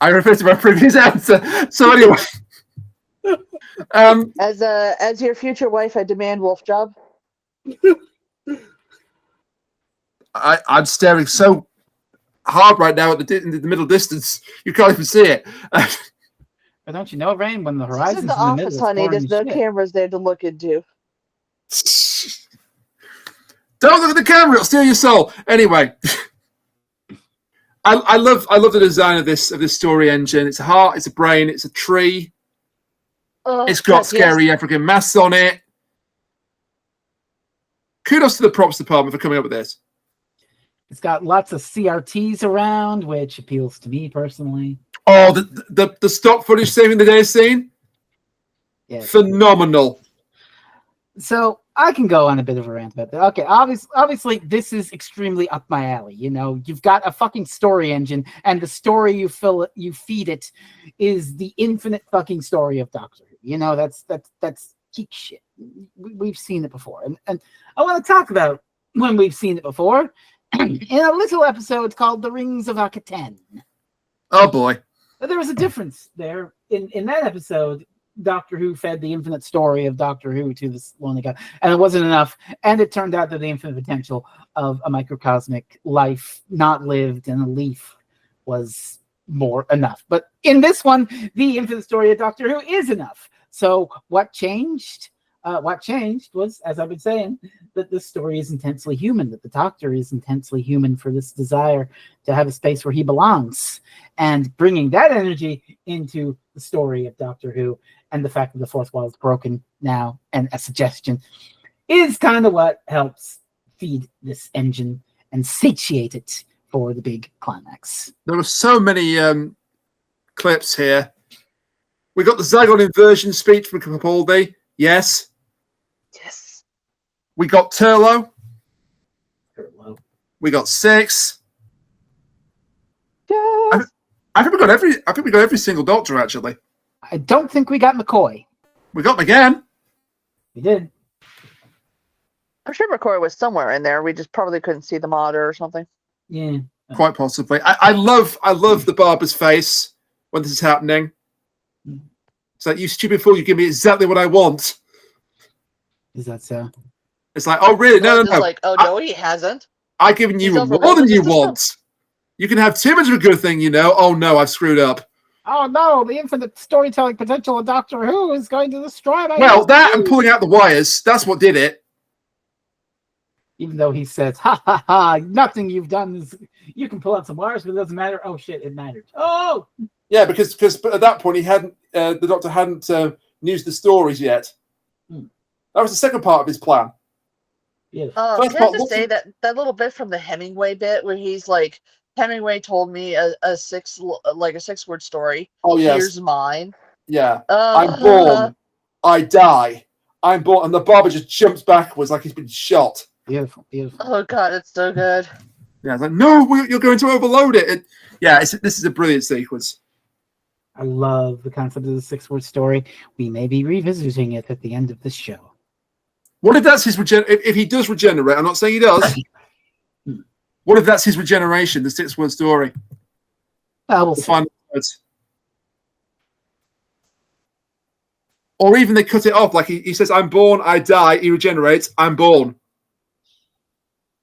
[SPEAKER 1] I refer to my previous answer. So anyway,
[SPEAKER 3] As your future wife, I demand Wolf Job.
[SPEAKER 1] I'm staring so hard right now at in the middle distance. You can't even see it.
[SPEAKER 2] But don't you know, Rain, when the
[SPEAKER 3] This
[SPEAKER 2] horizon's
[SPEAKER 3] is
[SPEAKER 2] in
[SPEAKER 3] the
[SPEAKER 2] the
[SPEAKER 3] office,
[SPEAKER 2] middle, it's
[SPEAKER 3] honey.
[SPEAKER 2] boring
[SPEAKER 3] There's
[SPEAKER 2] as
[SPEAKER 3] no
[SPEAKER 2] shit.
[SPEAKER 3] cameras there to look into.
[SPEAKER 1] Don't look at the camera; it'll steal your soul. Anyway, I love the design of this story engine. It's a heart, it's a brain, it's a tree. It's got scary African masks on it. Kudos to the props department for coming up with this.
[SPEAKER 2] It's got lots of CRTs around, which appeals to me personally.
[SPEAKER 1] Oh, the stock footage saving the day scene,
[SPEAKER 2] Yeah.
[SPEAKER 1] phenomenal.
[SPEAKER 2] So I can go on a bit of a rant about that. Okay, obviously this is extremely up my alley. You know, you've got a fucking story engine, and the story you feed it is the infinite fucking story of Doctor Who. You know, that's geek shit. We've seen it before, and I want to talk about when we've seen it before in a little episode called "The Rings of Akaten."
[SPEAKER 1] Oh boy.
[SPEAKER 2] But there was a difference there. In that episode, Doctor Who fed the infinite story of Doctor Who to this lonely guy, and it wasn't enough. And it turned out that the infinite potential of a microcosmic life not lived in a leaf was more enough. But in this one, the infinite story of Doctor Who is enough. So what changed? What changed was, as I've been saying, that this story is intensely human, that the Doctor is intensely human for this desire to have a space where he belongs. And bringing that energy into the story of Doctor Who and the fact that the fourth wall is broken now and a suggestion is kind of what helps feed this engine and satiate it for the big climax.
[SPEAKER 1] There were so many clips here. We got the Zygon inversion speech from Capaldi. Yes.
[SPEAKER 3] Yes.
[SPEAKER 1] We got Turlo.
[SPEAKER 2] Turlo.
[SPEAKER 1] We got Six.
[SPEAKER 3] Yes.
[SPEAKER 1] I think we got every single Doctor actually.
[SPEAKER 2] I don't think we got McCoy.
[SPEAKER 1] We got McGann.
[SPEAKER 2] We did.
[SPEAKER 3] I'm sure McCoy was somewhere in there. We just probably couldn't see the mod or something.
[SPEAKER 2] Yeah.
[SPEAKER 1] Quite possibly. I love the barber's face when this is happening. It's like, you stupid fool, you give me exactly what I want.
[SPEAKER 2] Is that so?
[SPEAKER 1] It's like, oh really? No.
[SPEAKER 3] Like, oh no, he hasn't.
[SPEAKER 1] I've given you
[SPEAKER 3] He's
[SPEAKER 1] more than you
[SPEAKER 3] overrated.
[SPEAKER 1] want. You can have too much of a good thing, you know. Oh no, I've screwed up.
[SPEAKER 2] Oh no, the infinite storytelling potential of Doctor Who is going to destroy my...
[SPEAKER 1] Well, that and pulling out the wires, that's what did it.
[SPEAKER 2] Even though he says, ha ha ha, nothing you've done is... You can pull out some wires, but it doesn't matter. Oh shit, it mattered. Oh!
[SPEAKER 1] Yeah, because at that point he hadn't, the Doctor hadn't used the stories yet. That was the second part of his plan.
[SPEAKER 2] Yeah.
[SPEAKER 3] Can I just say that little bit from the Hemingway bit where he's like, Hemingway told me a six-word story.
[SPEAKER 1] Oh yes.
[SPEAKER 3] Here's mine.
[SPEAKER 1] Yeah. I'm born. I die. I'm born, and the barber just jumps backwards like he's been shot.
[SPEAKER 2] Beautiful, beautiful.
[SPEAKER 3] Oh god, it's so good.
[SPEAKER 1] Yeah, it's like, no, you're going to overload it. This is a brilliant sequence.
[SPEAKER 2] I love the concept of the 6-word story. We may be revisiting it at the end of this show.
[SPEAKER 1] What if that's his if he does regenerate? I'm not saying he does. What if that's his regeneration, the 6-word story?
[SPEAKER 2] We'll
[SPEAKER 1] The
[SPEAKER 2] see.
[SPEAKER 1] final words. Or even they cut it off, like he says, I'm born, I die, he regenerates, I'm born.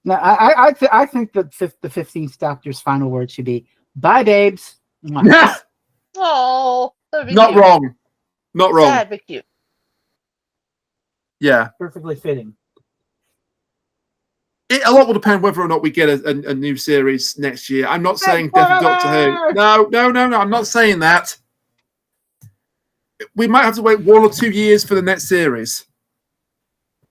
[SPEAKER 2] No, I think that the 15th Doctor's final word should be, bye, babes. Mwah.
[SPEAKER 3] Oh, that'd be
[SPEAKER 1] Not
[SPEAKER 3] cute.
[SPEAKER 1] wrong. Not wrong.
[SPEAKER 3] Sad but cute.
[SPEAKER 1] Yeah.
[SPEAKER 2] Perfectly fitting.
[SPEAKER 1] A lot will depend whether or not we get a new series next year. I'm not saying Death of Doctor Who. No. I'm not saying that. We might have to wait 1 or 2 years for the next series.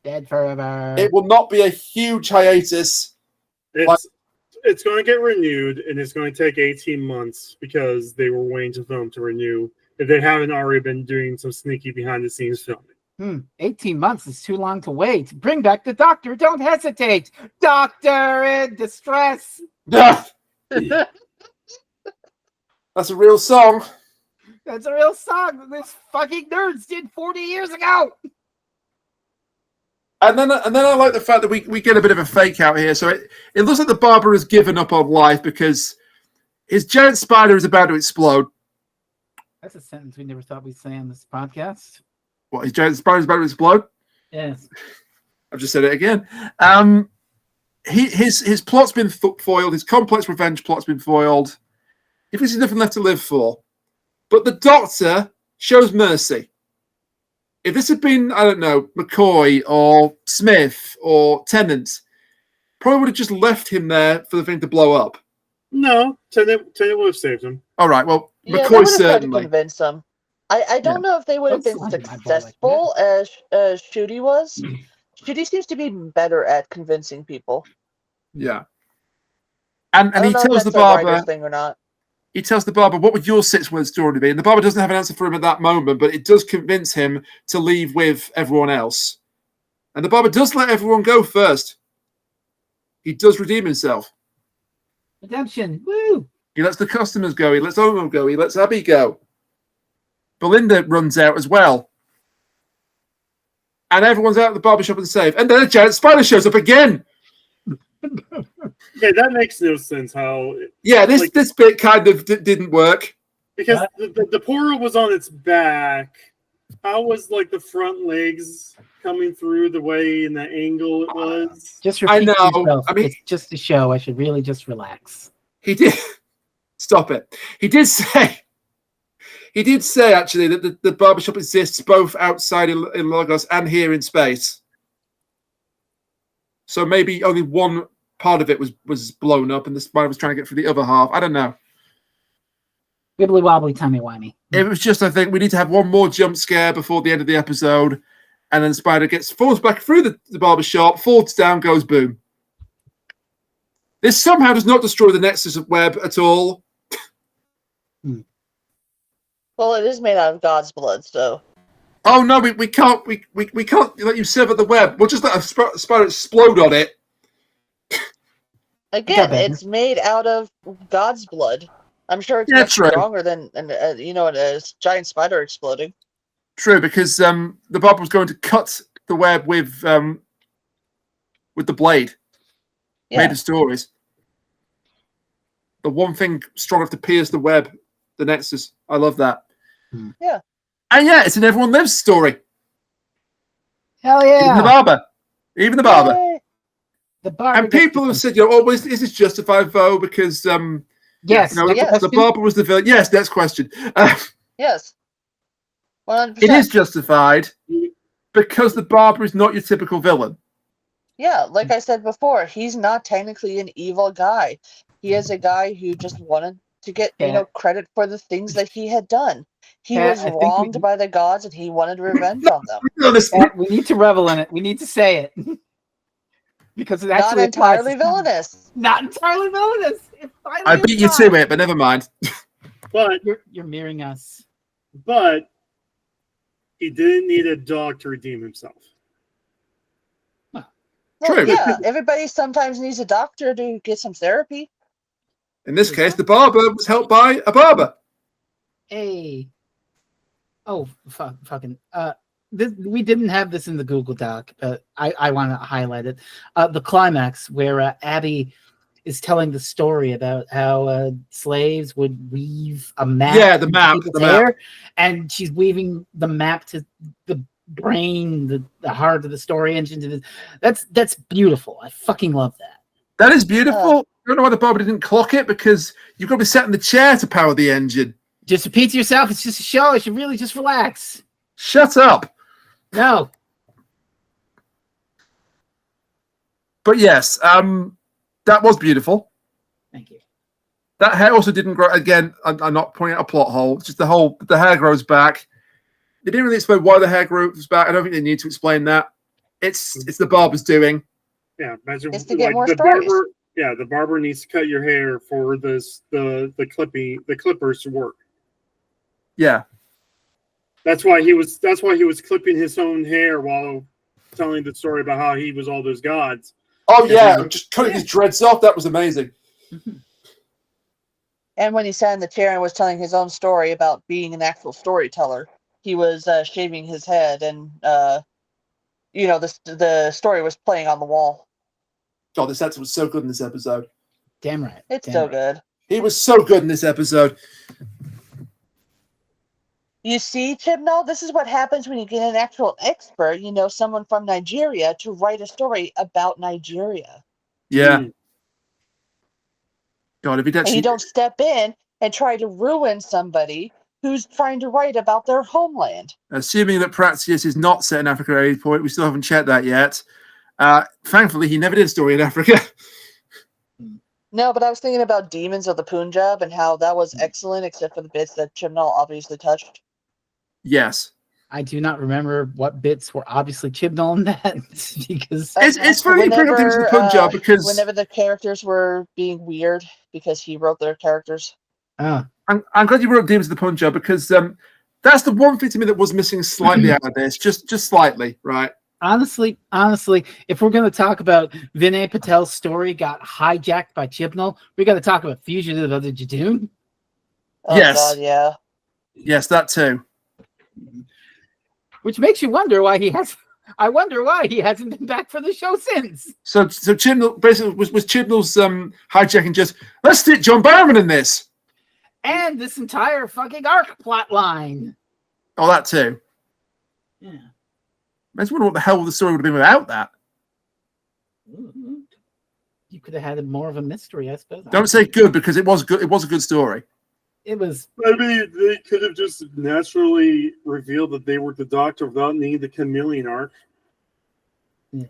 [SPEAKER 2] Dead forever.
[SPEAKER 1] It will not be a huge hiatus.
[SPEAKER 4] It's going to get renewed, and it's going to take 18 months because they were waiting to film to renew if they haven't already been doing some sneaky behind-the-scenes filming.
[SPEAKER 2] 18 months is too long to wait. Bring back the Doctor. Don't hesitate. Doctor in distress.
[SPEAKER 1] That's a real song.
[SPEAKER 2] That's a real song that this fucking nerds did 40 years ago.
[SPEAKER 1] And then I like the fact that we get a bit of a fake out here. So it looks like the barber has given up on life because his giant spider is about to explode.
[SPEAKER 2] That's a sentence we never thought we'd say on this podcast.
[SPEAKER 1] What, his giant spider is about to explode?
[SPEAKER 2] Yes.
[SPEAKER 1] I've just said it again. His plot's been foiled. His complex revenge plot's been foiled. He thinks there's nothing left to live for. But the Doctor shows mercy. If this had been, I don't know, McCoy or Smith or Tennant, probably would have just left him there for the thing to blow up.
[SPEAKER 4] No, Tennant would have saved him.
[SPEAKER 1] All right, well,
[SPEAKER 3] Yeah, they
[SPEAKER 1] McCoy
[SPEAKER 3] would have tried to
[SPEAKER 1] certainly.
[SPEAKER 3] convince them. I don't know if they would have
[SPEAKER 2] Don't
[SPEAKER 3] been
[SPEAKER 2] slide my ball like
[SPEAKER 3] successful as Shooty was. Shooty seems to be better at convincing people.
[SPEAKER 1] Yeah. And
[SPEAKER 3] I
[SPEAKER 1] he
[SPEAKER 3] don't know
[SPEAKER 1] tells
[SPEAKER 3] if
[SPEAKER 1] the
[SPEAKER 3] that's a writer's
[SPEAKER 1] barber,
[SPEAKER 3] thing or not.
[SPEAKER 1] he tells the barber, what would your 6-word story be? And the barber doesn't have an answer for him at that moment, but it does convince him to leave with everyone else. And the barber does let everyone go first. He does redeem himself.
[SPEAKER 2] Redemption. Woo!
[SPEAKER 1] He lets the customers go. He lets Omo go. He lets Abby go. Belinda runs out as well. And everyone's out of the barbershop and safe. And then a giant spider shows up again.
[SPEAKER 4] Yeah, that makes no sense. How?
[SPEAKER 1] Yeah, this bit kind of didn't work.
[SPEAKER 4] Because the portal was on its back. How was like the front legs coming through the way and the angle it was?
[SPEAKER 2] Just repeat yourself.
[SPEAKER 1] I mean,
[SPEAKER 2] it's just a show. I should really just relax.
[SPEAKER 1] He did. Stop it. He did say actually that the barbershop exists both outside in Lagos and here in space. So maybe only one part of it was blown up and the spider was trying to get through the other half. I don't know.
[SPEAKER 2] Wibbly wobbly, timey-wimey.
[SPEAKER 1] It was just, I think, we need to have one more jump scare before the end of the episode. And then Spider falls back through the barbershop, falls down, goes boom. This somehow does not destroy the Nexus of Web at all.
[SPEAKER 3] Well, it is made out of God's blood, so.
[SPEAKER 1] Oh no, we can't let you sever the web. We'll just let a spider explode on it.
[SPEAKER 3] Again, it's made out of God's blood. I'm sure it's much stronger than a giant spider exploding.
[SPEAKER 1] True, because the barber was going to cut the web with the blade.
[SPEAKER 3] Yeah.
[SPEAKER 1] Made of stories. The one thing strong enough to pierce the web, the Nexus. I love that.
[SPEAKER 3] Yeah.
[SPEAKER 1] And yeah, it's an Everyone Lives story.
[SPEAKER 2] Hell yeah.
[SPEAKER 1] Even the barber.
[SPEAKER 3] Yay.
[SPEAKER 2] The barber.
[SPEAKER 1] And people have said, is this justified though? Because
[SPEAKER 2] yes,
[SPEAKER 1] the barber was the villain. Yes, next question.
[SPEAKER 3] Yes. 100%.
[SPEAKER 1] It is justified because the barber is not your typical villain.
[SPEAKER 3] Yeah, like I said before, he's not technically an evil guy. He is a guy who just wanted to get credit for the things that he had done. He was wronged by the gods, and he wanted revenge on them.
[SPEAKER 2] We need to revel in it. We need to say it because it actually
[SPEAKER 3] not entirely villainous.
[SPEAKER 2] Not entirely villainous.
[SPEAKER 1] I beat you to it, but never mind.
[SPEAKER 4] But
[SPEAKER 2] you're mirroring us.
[SPEAKER 4] But he didn't need a dog to redeem himself.
[SPEAKER 3] Well,
[SPEAKER 1] True.
[SPEAKER 3] Yeah, everybody sometimes needs a doctor to get some therapy.
[SPEAKER 1] In this case, the barber was helped by a barber.
[SPEAKER 2] a fucking we didn't have this in the Google Doc, but I want to highlight it. The climax where Abby is telling the story about how slaves would weave a map.
[SPEAKER 1] Yeah, the map.
[SPEAKER 2] The hair, and she's weaving the map to the brain, the heart of the story engine. To that's beautiful. I fucking love that.
[SPEAKER 1] That is beautiful. I don't know why the barber didn't clock it, because you've got to be sat in the chair to power the engine.
[SPEAKER 2] Just repeat to yourself, it's just a show. You should really just relax.
[SPEAKER 1] Shut up.
[SPEAKER 2] No.
[SPEAKER 1] But yes, that was beautiful.
[SPEAKER 2] Thank you.
[SPEAKER 1] That hair also didn't grow. Again, I'm not pointing out a plot hole. It's just the hair grows back. They didn't really explain why the hair grows back. I don't think they need to explain that. It's the barber's doing.
[SPEAKER 4] Yeah, imagine
[SPEAKER 3] It's to get more
[SPEAKER 4] the
[SPEAKER 3] stories.
[SPEAKER 4] barber. Yeah, the barber needs to cut your hair for the clippers to work.
[SPEAKER 1] Yeah.
[SPEAKER 4] That's why he was clipping his own hair while telling the story about how he was all those gods.
[SPEAKER 1] Oh yeah, just cutting his dreads off. That was amazing.
[SPEAKER 3] And when he sat in the chair and was telling his own story about being an actual storyteller, he was shaving his head, and the story was playing on the wall.
[SPEAKER 1] God, this actor was so good in this episode.
[SPEAKER 2] Damn right.
[SPEAKER 3] It's so good.
[SPEAKER 1] He was so good in this episode.
[SPEAKER 3] You see, Chibnall, this is what happens when you get an actual expert, someone from Nigeria, to write a story about Nigeria.
[SPEAKER 1] Yeah. God, if he'd actually...
[SPEAKER 3] And you don't step in and try to ruin somebody who's trying to write about their homeland.
[SPEAKER 1] Assuming that Pratius is not set in Africa at any point, we still haven't checked that yet. Thankfully, he never did a story in Africa.
[SPEAKER 3] No, but I was thinking about Demons of the Punjab and how that was excellent, except for the bits that Chibnall obviously touched.
[SPEAKER 1] Yes.
[SPEAKER 2] I do not remember what bits were obviously Chibnall in that, because
[SPEAKER 1] it's funny you bring up Demons of the Punjab, because
[SPEAKER 3] whenever the characters were being weird, because he wrote their characters.
[SPEAKER 1] I'm glad you brought up Demons of the Punjab, because that's the one thing to me that was missing slightly out of this, just slightly, right?
[SPEAKER 2] Honestly, if we're going to talk about Vinay Patel's story got hijacked by Chibnall, we got to talk about Fugitive of the Jadoon.
[SPEAKER 3] Oh,
[SPEAKER 1] Yes.
[SPEAKER 3] God, yeah.
[SPEAKER 1] Yes, that too.
[SPEAKER 2] Which makes you wonder why he has. I wonder why he hasn't been back for the show since.
[SPEAKER 1] So Chibnall basically was Chibnall's hijacking just, let's stick John Barrowman in this.
[SPEAKER 2] And this entire fucking arc plot line.
[SPEAKER 1] Oh, that too.
[SPEAKER 2] Yeah.
[SPEAKER 1] I just wonder what the hell the story would have been without that.
[SPEAKER 2] You could have had more of a mystery, I suppose.
[SPEAKER 1] Don't say good, because it was good. It was a good story.
[SPEAKER 2] It was.
[SPEAKER 4] Maybe they could have just naturally revealed that they were the Doctor without needing the chameleon arc.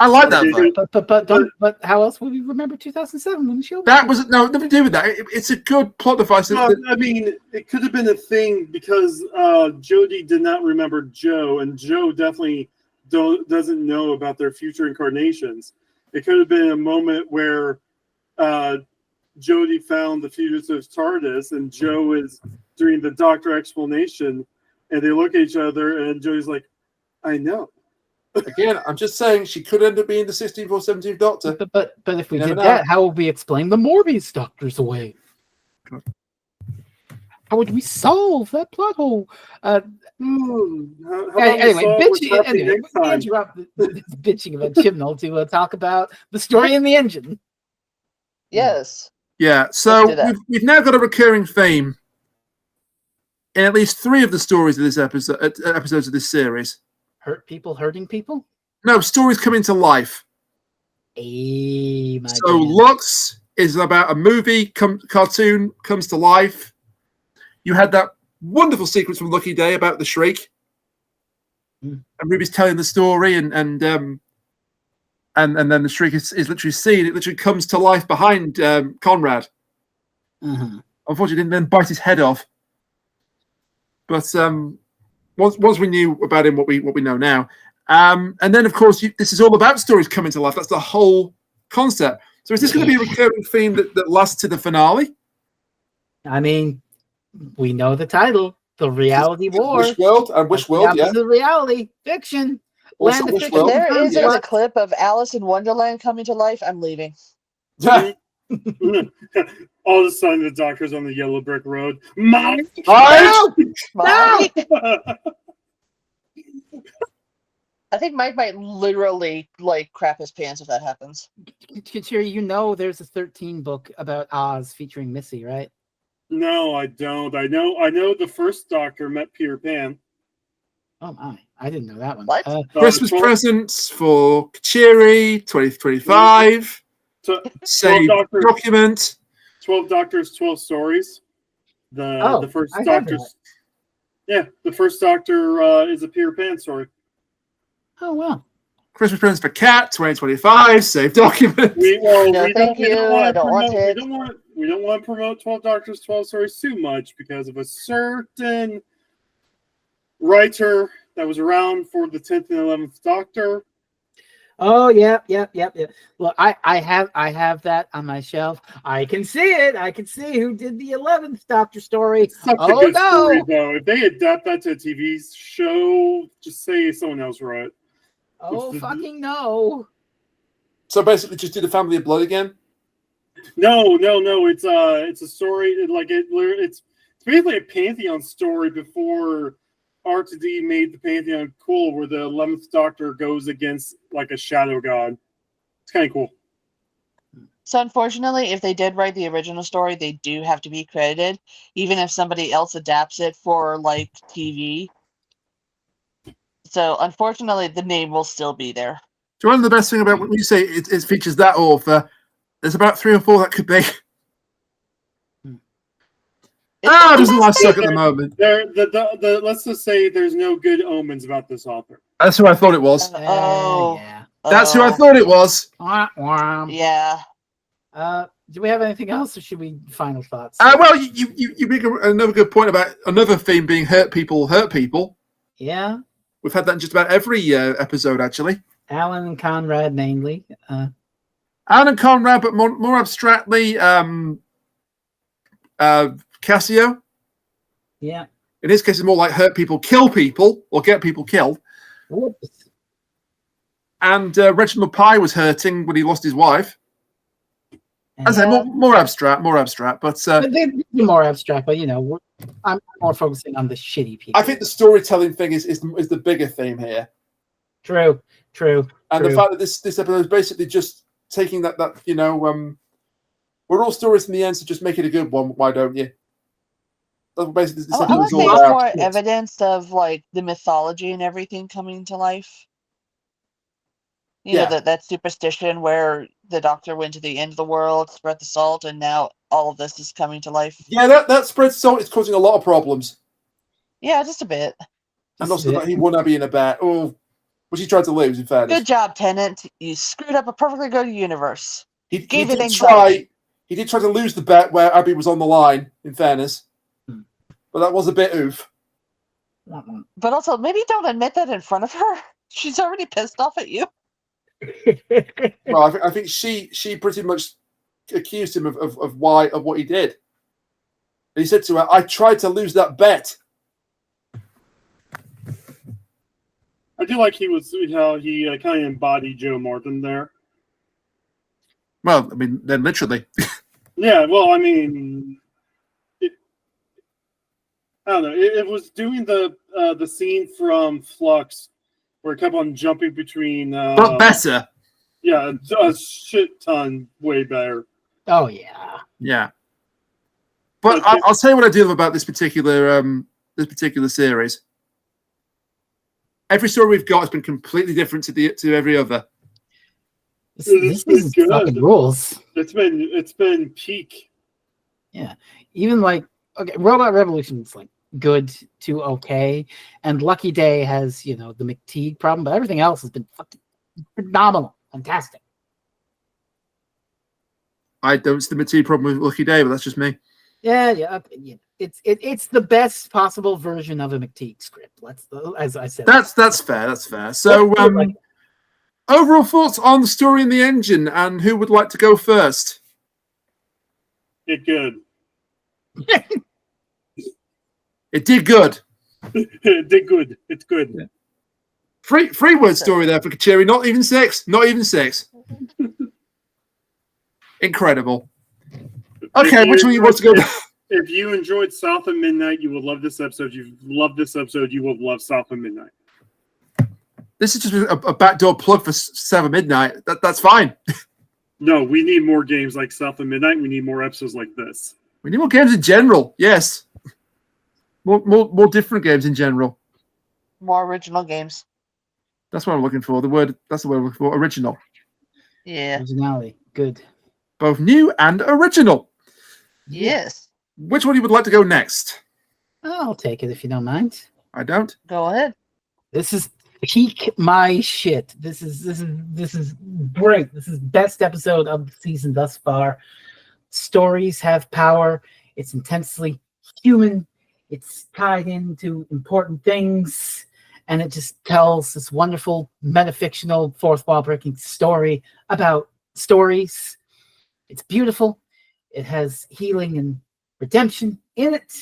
[SPEAKER 1] I like that.
[SPEAKER 2] But how else would we remember 2007 when the show?
[SPEAKER 1] That was nothing to do with that. It's a good plot device.
[SPEAKER 4] I mean, it could have been a thing because Jodie did not remember Joe, and Joe definitely doesn't know about their future incarnations. It could have been a moment where Jodie found the fugitive TARDIS, and Joe is doing the Doctor explanation, and they look at each other, and Jodie's like, "I know."
[SPEAKER 1] Again, I'm just saying she could end up being the 16th or 17th Doctor.
[SPEAKER 2] But if we did that, how would we explain the Morbius Doctors away? How would we solve that plot hole? Anyway, we interrupt the bitching about Chibnall to talk about the story in the engine.
[SPEAKER 3] Yes.
[SPEAKER 1] Yeah, so we've now got a recurring theme in at least 3 of the stories of this episodes of this series.
[SPEAKER 2] Hurt people hurting people?
[SPEAKER 1] No, stories coming to life. So Lux is about a movie, cartoon comes to life. You had that wonderful sequence from Lucky Day about the Shriek. And Ruby's telling the story, and then the Shriek is literally seen. It literally comes to life behind Conrad. Unfortunately, didn't then bite his head off. But once we knew about him, what we know now, and then of course this is all about stories coming to life. That's the whole concept. So is this going to be a recurring theme that lasts to the finale?
[SPEAKER 2] I mean, we know the title, The Reality War.
[SPEAKER 1] Wish World and Wish World, yeah.
[SPEAKER 2] The reality fiction.
[SPEAKER 1] Also
[SPEAKER 2] Land of
[SPEAKER 1] Wish
[SPEAKER 2] fiction.
[SPEAKER 1] World.
[SPEAKER 3] There isn't a clip of Alice in Wonderland coming to life. I'm leaving.
[SPEAKER 1] Yeah.
[SPEAKER 4] All of a sudden, the doctor's on the yellow brick road. Mike!
[SPEAKER 2] No!
[SPEAKER 3] Mike? I think Mike might literally like crap his pants if that happens.
[SPEAKER 2] Kuchiri, you know there's a 13 book about Oz featuring Missy, right?
[SPEAKER 4] No, I don't. I know the first doctor met Peter Pan.
[SPEAKER 2] Oh my, I didn't know that one.
[SPEAKER 3] What?
[SPEAKER 1] Christmas presents for Kuchiri 2025. Save document.
[SPEAKER 4] 12 Doctors, 12 Stories. The first
[SPEAKER 2] I have
[SPEAKER 4] Doctor's. Yeah, the first Doctor is a Peter Pan story.
[SPEAKER 2] Oh wow.
[SPEAKER 1] Christmas presents for Cat 2025. Save document.
[SPEAKER 3] We don't want
[SPEAKER 4] to promote 12 Doctors, 12 Stories too much because of a certain writer that was around for the 10th and 11th Doctor.
[SPEAKER 2] Oh yeah. Look, I have that on my shelf. I can see it. I can see who did the 11th Doctor story.
[SPEAKER 4] Such a good story, though. If they adapt that to a TV show, just say someone else wrote it.
[SPEAKER 2] Oh fucking no!
[SPEAKER 1] So basically, just do the Family of Blood again.
[SPEAKER 4] No. It's a story it's basically a Pantheon story before R2D made the Pantheon cool, where the 11th Doctor goes against like a shadow god. It's kind of cool.
[SPEAKER 3] So unfortunately, if they did write the original story, they do have to be credited, even if somebody else adapts it for like TV. So unfortunately, the name will still be there.
[SPEAKER 1] Do you know the best thing about when you say it features that author? There's about 3 or 4 that could be. It doesn't last suck at the moment.
[SPEAKER 4] Let's just say there's no good omens about this author.
[SPEAKER 1] That's who I thought it was.
[SPEAKER 2] Yeah.
[SPEAKER 1] That's who I thought it was.
[SPEAKER 3] Yeah.
[SPEAKER 2] Do we have anything else, or should we final thoughts?
[SPEAKER 1] Well, you make another good point about another theme being hurt people.
[SPEAKER 2] Yeah.
[SPEAKER 1] We've had that in just about every episode, actually.
[SPEAKER 2] Alan and Conrad, mainly.
[SPEAKER 1] Alan and Conrad, but more abstractly, Cassio.
[SPEAKER 2] Yeah.
[SPEAKER 1] In his case, it's more like hurt people, kill people, or get people killed.
[SPEAKER 2] Whoops.
[SPEAKER 1] And Reginald Pye was hurting when he lost his wife. I say more abstract, but
[SPEAKER 2] they're more abstract. But I'm more focusing on the shitty people.
[SPEAKER 1] I think the storytelling thing is the bigger theme here.
[SPEAKER 2] True.
[SPEAKER 1] And the fact that this episode is basically just taking that we're all stories in the end, so just make it a good one. Why don't you? That's basically this
[SPEAKER 3] I
[SPEAKER 1] episode's
[SPEAKER 3] think
[SPEAKER 1] all
[SPEAKER 3] it's
[SPEAKER 1] about.
[SPEAKER 3] more evidence of like the mythology and everything coming to life. You know, that superstition where the Doctor went to the end of the world, spread the salt, and now all of this is coming to life.
[SPEAKER 1] Yeah, that spread salt is causing a lot of problems.
[SPEAKER 3] Yeah, just a bit.
[SPEAKER 1] And also that he won Abby in a bet. Oh, which he tried to lose, in fairness.
[SPEAKER 3] Good job, Tennant. You screwed up a perfectly good universe.
[SPEAKER 1] He did try to lose the bet where Abby was on the line, in fairness. But that was a bit oof.
[SPEAKER 3] But also, maybe don't admit that in front of her. She's already pissed off at you.
[SPEAKER 1] Well, I think she pretty much accused him of what he did. And he said to her, "I tried to lose that bet."
[SPEAKER 4] I do like how he kind of embodied Joe Martin there.
[SPEAKER 1] Well, I mean, then literally.
[SPEAKER 4] Yeah, well, I mean, I don't know. It was doing the scene from Flux where it kept on jumping between.
[SPEAKER 1] But better.
[SPEAKER 4] Yeah, a shit ton way better.
[SPEAKER 2] Oh yeah.
[SPEAKER 1] Yeah. But I'll tell you what I do love about this particular series. Every story we've got has been completely different to every other.
[SPEAKER 2] This is fucking rules.
[SPEAKER 4] It's been peak.
[SPEAKER 2] Yeah. Even like Robot Revolution is like good to okay, and Lucky Day has the McTeague problem, but everything else has been fucking phenomenal, fantastic.
[SPEAKER 1] I don't see the McTeague problem with Lucky Day, but that's just me.
[SPEAKER 2] Yeah. It's the best possible version of a McTeague script. As I said.
[SPEAKER 1] That's fair. So overall thoughts on the story and the engine, and who would like to go first?
[SPEAKER 4] It good.
[SPEAKER 1] It did good.
[SPEAKER 4] It did good. It's good.
[SPEAKER 1] Yeah. Three word story there for Kuchiri. Not even six. Incredible. Okay, which one you want to go?
[SPEAKER 4] If you enjoyed South of Midnight, you will love this episode. If you love this episode, you will love South of Midnight.
[SPEAKER 1] This is just a backdoor plug for 7 Midnight. That's fine.
[SPEAKER 4] No, we need more games like South of Midnight. We need more episodes like this.
[SPEAKER 1] We need more games in general. Yes, more different games in general.
[SPEAKER 3] More original games.
[SPEAKER 1] That's what I'm looking for. That's the word I'm looking for. Original.
[SPEAKER 3] Yeah.
[SPEAKER 2] Originality. Good.
[SPEAKER 1] Both new and original.
[SPEAKER 3] Yes.
[SPEAKER 1] Which one you would like to go next?
[SPEAKER 2] I'll take it if you don't mind.
[SPEAKER 1] I don't.
[SPEAKER 3] Go ahead.
[SPEAKER 2] This is peak my shit. This is great. This is best episode of the season thus far. Stories have power. It's intensely human. It's tied into important things, and it just tells this wonderful metafictional fourth wall breaking story about stories. It's beautiful. It has healing and redemption in it.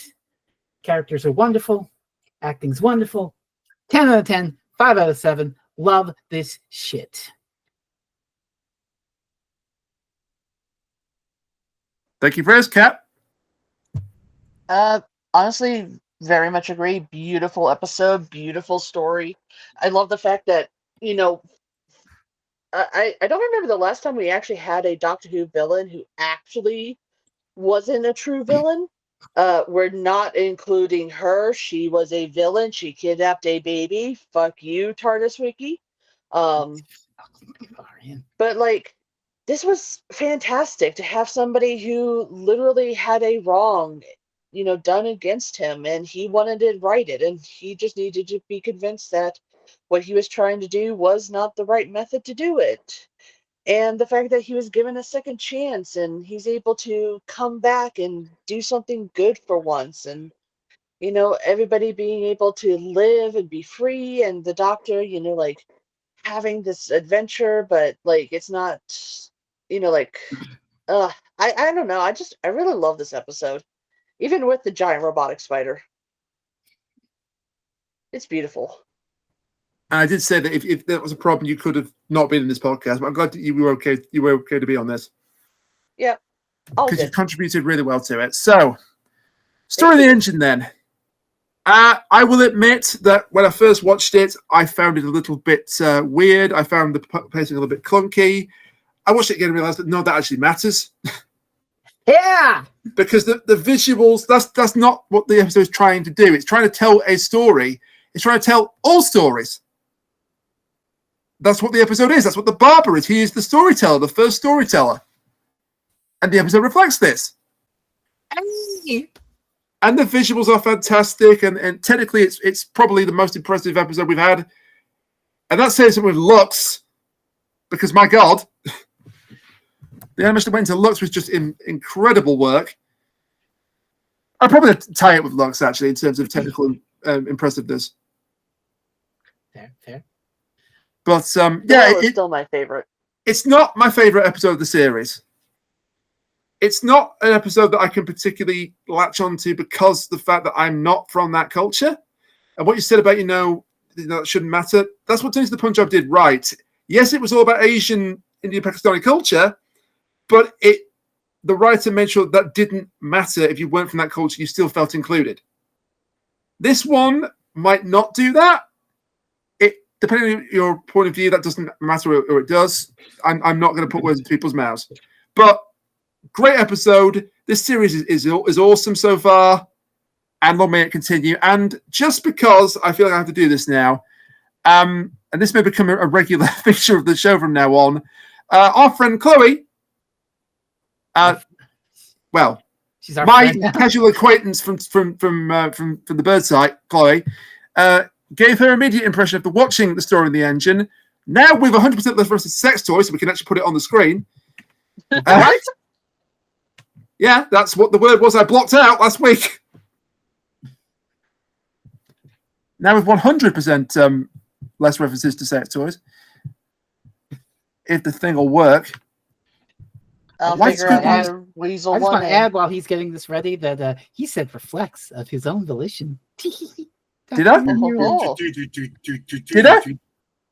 [SPEAKER 2] Characters are wonderful. Acting's wonderful. 10 out of 10. 5 out of 7. Love this shit.
[SPEAKER 1] Thank you, Frizz. Kat?
[SPEAKER 3] Honestly, very much agree. Beautiful episode, beautiful story. I love the fact that, I don't remember the last time we actually had a Doctor Who villain who actually wasn't a true villain. We're not including her. She was a villain. She kidnapped a baby. Fuck you, TARDIS Wiki. But this was fantastic to have somebody who literally had a wrong, done against him, and he wanted to right it, and he just needed to be convinced that what he was trying to do was not the right method to do it. And the fact that he was given a second chance and he's able to come back and do something good for once, and everybody being able to live and be free, and the Doctor, having this adventure, but it's not, I don't know. I really love this episode, even with the giant robotic spider. It's beautiful.
[SPEAKER 1] And I did say that if there was a problem, you could have not been in this podcast. But I'm glad that you were okay. You were okay to be on this.
[SPEAKER 3] Yeah,
[SPEAKER 1] because you contributed really well to it. So, story of the engine then. I will admit that when I first watched it, I found it a little bit weird. I found the pacing a little bit clunky. I watched it again and realized that no, that actually matters.
[SPEAKER 2] Yeah,
[SPEAKER 1] because the visuals, that's not what the episode is trying to do. It's trying to tell a story. It's trying to tell all stories. That's what the episode is. That's what the barber is. He is the storyteller, the first storyteller. And the episode reflects this. And the visuals are fantastic. And technically, it's probably the most impressive episode we've had. And that says something with Lux. Because, my God, the animation that went into Lux was just incredible work. I'd probably tie it with Lux, actually, in terms of technical impressiveness.
[SPEAKER 2] Fair.
[SPEAKER 1] But
[SPEAKER 3] it's still my favorite.
[SPEAKER 1] It's not my favorite episode of the series. It's not an episode that I can particularly latch onto because the fact that I'm not from that culture. And what you said about, that shouldn't matter. That's what Tony the Punjab did right. Yes, it was all about Asian, Indian, Pakistani culture, but the writer made sure that didn't matter. If you weren't from that culture, you still felt included. This one might not do that. Depending on your point of view, that doesn't matter, or it does. I'm not going to put words into people's mouths. But great episode. This series is awesome so far, and long may it continue. And just because I feel like I have to do this now, and this may become a regular feature of the show from now on, our friend Chloe,
[SPEAKER 2] she's our
[SPEAKER 1] my
[SPEAKER 2] friend.
[SPEAKER 1] casual acquaintance from the bird site, Chloe, gave her immediate impression after watching the story in the engine. Now with 100% left for us sex toy, so we can actually put it on the screen.
[SPEAKER 2] What?
[SPEAKER 1] Yeah, that's what the word was I blocked out last week. Now with 100% less references to sex toys. If the thing will work.
[SPEAKER 3] I'll figure out how to weasel
[SPEAKER 2] I just
[SPEAKER 3] one
[SPEAKER 2] want to
[SPEAKER 3] in.
[SPEAKER 2] add while he's getting this ready that he said reflects of his own volition.
[SPEAKER 1] Did I?
[SPEAKER 3] Oh.
[SPEAKER 1] Did I?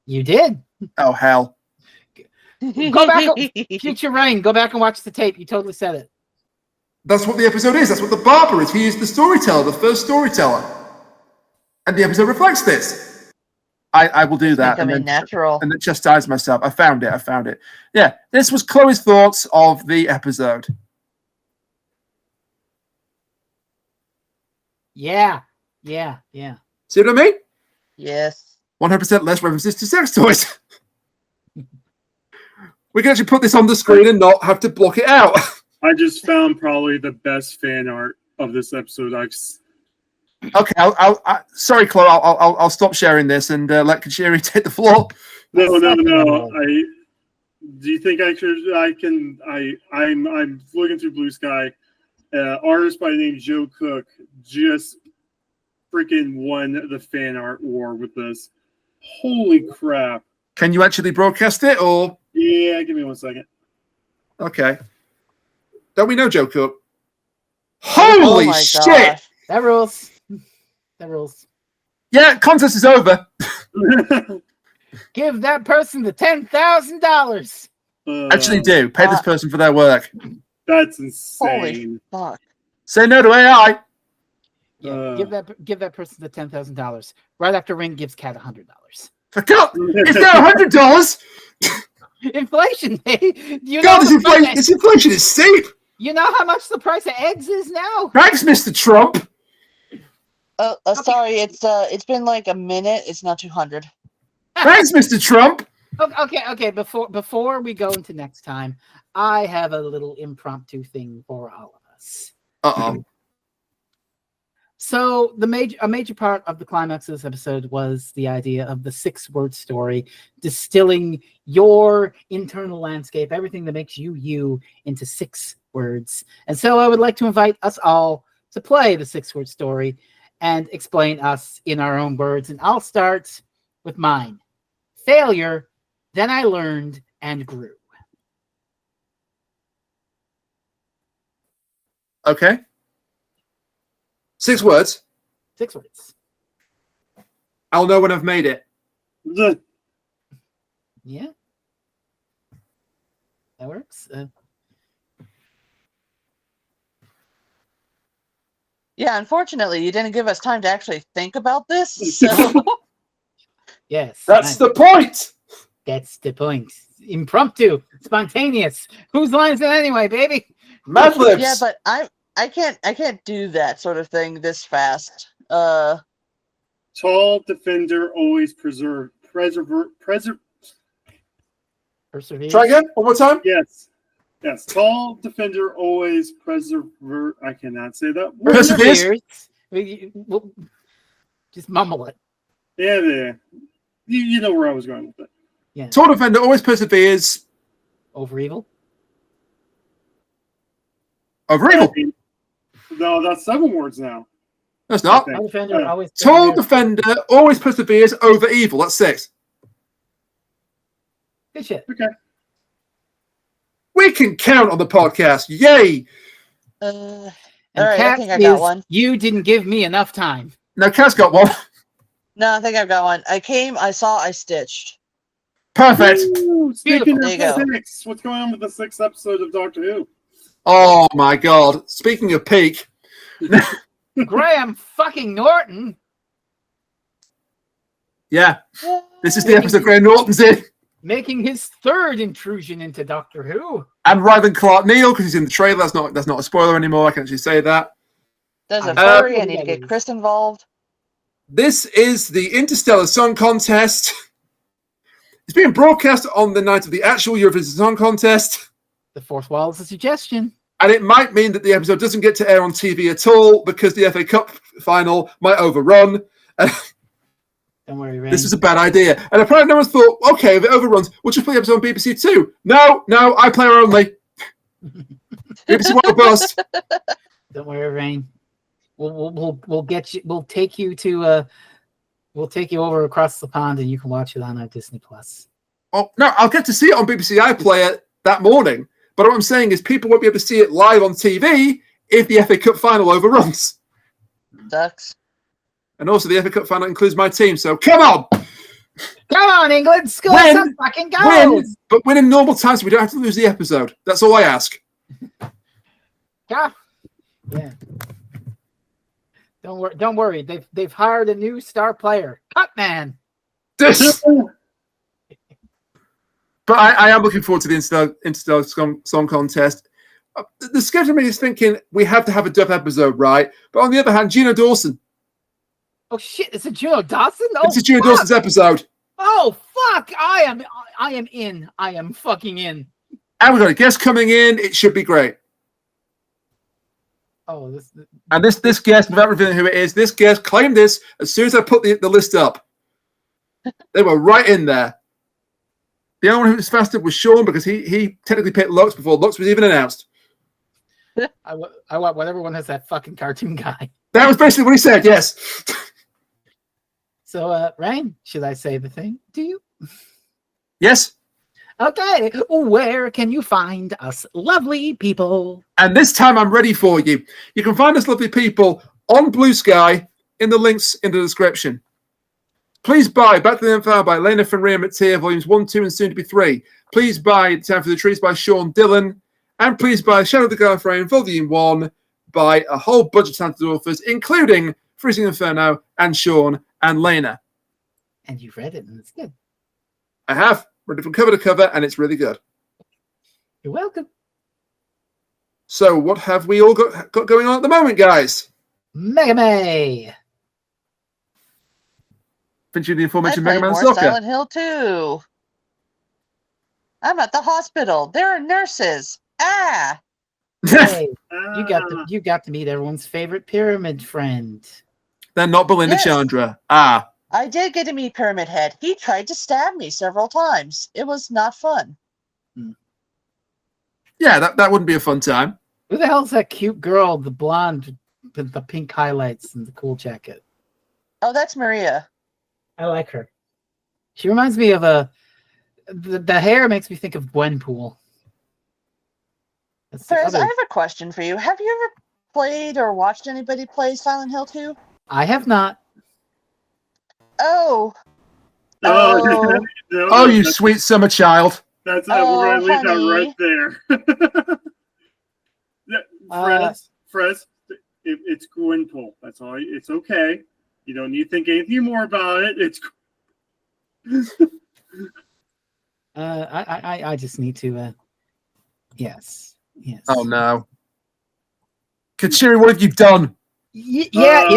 [SPEAKER 2] You did.
[SPEAKER 1] Oh, hell.
[SPEAKER 2] Go back, Future Rain. Go back and watch the tape. You totally said it.
[SPEAKER 1] That's what the episode is. That's what the barber is. He is the storyteller, the first storyteller. And the episode reflects this. I will do that.
[SPEAKER 3] Becoming natural.
[SPEAKER 1] And then chastise myself. I found it. Yeah, this was Chloe's thoughts of the episode.
[SPEAKER 2] Yeah.
[SPEAKER 1] See what I mean?
[SPEAKER 3] Yes.
[SPEAKER 1] 100% less references to sex toys. We can actually put this on the screen and not have to block it out.
[SPEAKER 4] I just found probably the best fan art of this episode.
[SPEAKER 1] Okay, sorry, Chloe. I'll stop sharing this and let Kuchiri take the floor.
[SPEAKER 4] No. Do you think I'm looking through Blue Sky. Artist by the name Joe Cook just freaking won the fan art war with this. Holy crap!
[SPEAKER 1] Can you actually broadcast it, or?
[SPEAKER 4] Yeah, give me 1 second.
[SPEAKER 1] Okay. Don't we know Joe Cook? Holy shit!
[SPEAKER 3] Gosh.
[SPEAKER 2] That rules.
[SPEAKER 1] Yeah, contest is over.
[SPEAKER 2] Give that person the $10,000.
[SPEAKER 1] Actually, do pay this person for their work.
[SPEAKER 4] That's
[SPEAKER 3] Holy
[SPEAKER 4] insane.
[SPEAKER 3] fuck.
[SPEAKER 1] Say no to AI.
[SPEAKER 2] Yeah, give that person the $10,000. Right after Ring gives Cat $100.
[SPEAKER 1] For God, is there $100?
[SPEAKER 2] Inflation, hey.
[SPEAKER 1] This inflation is steep.
[SPEAKER 2] You know how much the price of eggs is now?
[SPEAKER 1] Thanks, Mr. Trump.
[SPEAKER 3] Sorry, it's been like a minute. It's now 200.
[SPEAKER 1] Thanks, Mr. Trump.
[SPEAKER 2] Okay. Before we go into next time, I have a little impromptu thing for all of us.
[SPEAKER 1] Uh-oh.
[SPEAKER 2] So a major part of the climax of this episode was the idea of the 6-word story, distilling your internal landscape, everything that makes you, into 6 words. And so I would like to invite us all to play the 6-word story and explain us in our own words. And I'll start with mine. Failure, then I learned and grew.
[SPEAKER 1] Okay. 6 words.
[SPEAKER 2] 6 words.
[SPEAKER 1] I'll know when I've made it.
[SPEAKER 2] Yeah. That works.
[SPEAKER 3] Yeah, unfortunately, you didn't give us time to actually think about this. So
[SPEAKER 2] Yes.
[SPEAKER 1] That's the point.
[SPEAKER 2] That's the point. Impromptu, spontaneous. Whose line is it anyway, baby?
[SPEAKER 1] Mad Libs.
[SPEAKER 3] yeah, but I can't do that sort of thing this fast.
[SPEAKER 4] Tall defender always preserve.
[SPEAKER 2] Persevere.
[SPEAKER 1] Try again. One more time.
[SPEAKER 4] Yes. Tall defender always preserve. I cannot say that word.
[SPEAKER 1] Perseveres.
[SPEAKER 2] Just mumble it.
[SPEAKER 4] Yeah. You know where I was going with it.
[SPEAKER 2] Yeah.
[SPEAKER 1] Tall defender always perseveres
[SPEAKER 2] Over evil.
[SPEAKER 1] over evil.
[SPEAKER 4] No, that's 7 words now.
[SPEAKER 1] That's not.
[SPEAKER 4] Okay.
[SPEAKER 2] Tall defender always.
[SPEAKER 1] Tall defender always perseveres over evil. That's 6.
[SPEAKER 2] Good shit.
[SPEAKER 4] Okay.
[SPEAKER 1] We can count on the podcast. Yay!
[SPEAKER 2] And
[SPEAKER 3] all right, I
[SPEAKER 2] Kat
[SPEAKER 3] think I got
[SPEAKER 2] is,
[SPEAKER 3] one.
[SPEAKER 2] You didn't give me enough time.
[SPEAKER 1] Now, Kat's got one.
[SPEAKER 3] No, I think I've got one. I came, I saw, I stitched.
[SPEAKER 1] Perfect.
[SPEAKER 4] Ooh, speaking
[SPEAKER 3] There you
[SPEAKER 4] of
[SPEAKER 3] go.
[SPEAKER 4] 6, what's going on with the 6th episode of Doctor Who?
[SPEAKER 1] Oh my God! Speaking of peak,
[SPEAKER 2] Graham fucking Norton.
[SPEAKER 1] yeah, this is the episode Graham Norton's in,
[SPEAKER 2] Making his 3rd intrusion into Doctor Who.
[SPEAKER 1] and Ryland Clark Neal because he's in the trailer. That's not a spoiler anymore. I can actually say that.
[SPEAKER 3] There's a
[SPEAKER 2] Uh,
[SPEAKER 3] furry. I need to get Chris involved.
[SPEAKER 1] This is the Interstellar Song Contest. It's being broadcast on the night of the actual Eurovision Song Contest,
[SPEAKER 2] The fourth wall is a suggestion.
[SPEAKER 1] and it might mean that the episode doesn't get to air on TV at all because the FA Cup final might overrun.
[SPEAKER 2] Don't worry, Ray.
[SPEAKER 1] This is a bad idea. And apparently no one's thought, okay, if it overruns, we'll just play the episode on BBC Two. No, iPlayer only. BBC One Bust.
[SPEAKER 2] Don't worry, Rain. We'll get you. We'll take you to. We'll take you over across the pond, and you can watch it on our Disney Plus.
[SPEAKER 1] Oh no, I'll get to see it on BBC iPlayer that morning. But what I'm saying is, people won't be able to see it live on TV if the FA Cup final overruns.
[SPEAKER 3] Sucks.
[SPEAKER 1] And also, the FA Cup final includes my team. So come on,
[SPEAKER 2] Come on, England, score
[SPEAKER 1] Win.
[SPEAKER 2] some fucking
[SPEAKER 1] win,
[SPEAKER 2] goals.
[SPEAKER 1] but win in normal time so we don't have to lose the episode. That's all I ask.
[SPEAKER 2] Yeah. Yeah. Don't worry. They've hired a new star player, Cutman.
[SPEAKER 1] But I am looking forward to the Interstellar Song Contest. The schedule is thinking we have to have a dub episode, right? But on the other hand, Gino Dawson.
[SPEAKER 2] Oh shit! It's a Gino Dawson. Oh,
[SPEAKER 1] it's a Gino Dawson's episode.
[SPEAKER 2] Oh fuck! I am in. I am fucking in.
[SPEAKER 1] And we've got a guest coming in. It should be great.
[SPEAKER 2] Oh,
[SPEAKER 1] this guest, without revealing who it is, this guest claimed this as soon as I put the list up. They were right in there. The only one who was faster was Sean because he technically picked Lux before Lux was even announced.
[SPEAKER 2] I want whatever one has that fucking cartoon guy.
[SPEAKER 1] That was basically what he said, yes.
[SPEAKER 2] So, Ryan, should I say the thing to you?
[SPEAKER 1] Yes.
[SPEAKER 2] Okay. Where can you find us lovely people?
[SPEAKER 1] And this time I'm ready for you. You can find us lovely people on Blue Sky in the links in the description. Please buy Back to the Empire by Elena Fenrir Mattia, Volumes 1, 2, and soon to be 3. Please buy Time for the Trees by Sean Dillon. And please buy Shadow of the Guard Frame, Volume 1 by a whole bunch of talented authors, including Freezing Inferno and Sean and Lena.
[SPEAKER 2] And you've read it, and it's good.
[SPEAKER 1] I have. Read it from cover to cover, and it's really good.
[SPEAKER 2] You're welcome.
[SPEAKER 1] So what have we all got going on at the moment, guys?
[SPEAKER 2] Mega May.
[SPEAKER 1] Featuring the aforementioned
[SPEAKER 3] I
[SPEAKER 1] Mega
[SPEAKER 3] play
[SPEAKER 1] Man
[SPEAKER 3] more
[SPEAKER 1] Soccer.
[SPEAKER 3] Silent Hill 2. I'm at the hospital. There are nurses. Ah.
[SPEAKER 2] Hey, you got to meet everyone's favorite pyramid friend.
[SPEAKER 1] They're not Belinda
[SPEAKER 3] Yes.
[SPEAKER 1] Chandra. Ah.
[SPEAKER 3] I did get to meet Pyramid Head. He tried to stab me several times. It was not fun.
[SPEAKER 1] Yeah, that wouldn't be a fun time.
[SPEAKER 2] Who the hell's that cute girl, the blonde with the pink highlights and the cool jacket?
[SPEAKER 3] Oh, that's Maria.
[SPEAKER 2] I like her. She reminds me of the hair makes me think of Gwenpool.
[SPEAKER 3] Fez, I have a question for you. Have you ever played or watched anybody play Silent Hill 2?
[SPEAKER 2] I have not.
[SPEAKER 3] Oh.
[SPEAKER 4] No,
[SPEAKER 1] Oh, you sweet summer child.
[SPEAKER 4] That's it. We're going to leave
[SPEAKER 3] honey.
[SPEAKER 4] that right there. Frez, it's Gwynpool. That's all. It's okay. You don't need to think anything more about it. It's.
[SPEAKER 2] I just need to. Yes.
[SPEAKER 1] Oh no. Kachiri, what have you done?
[SPEAKER 2] Yeah.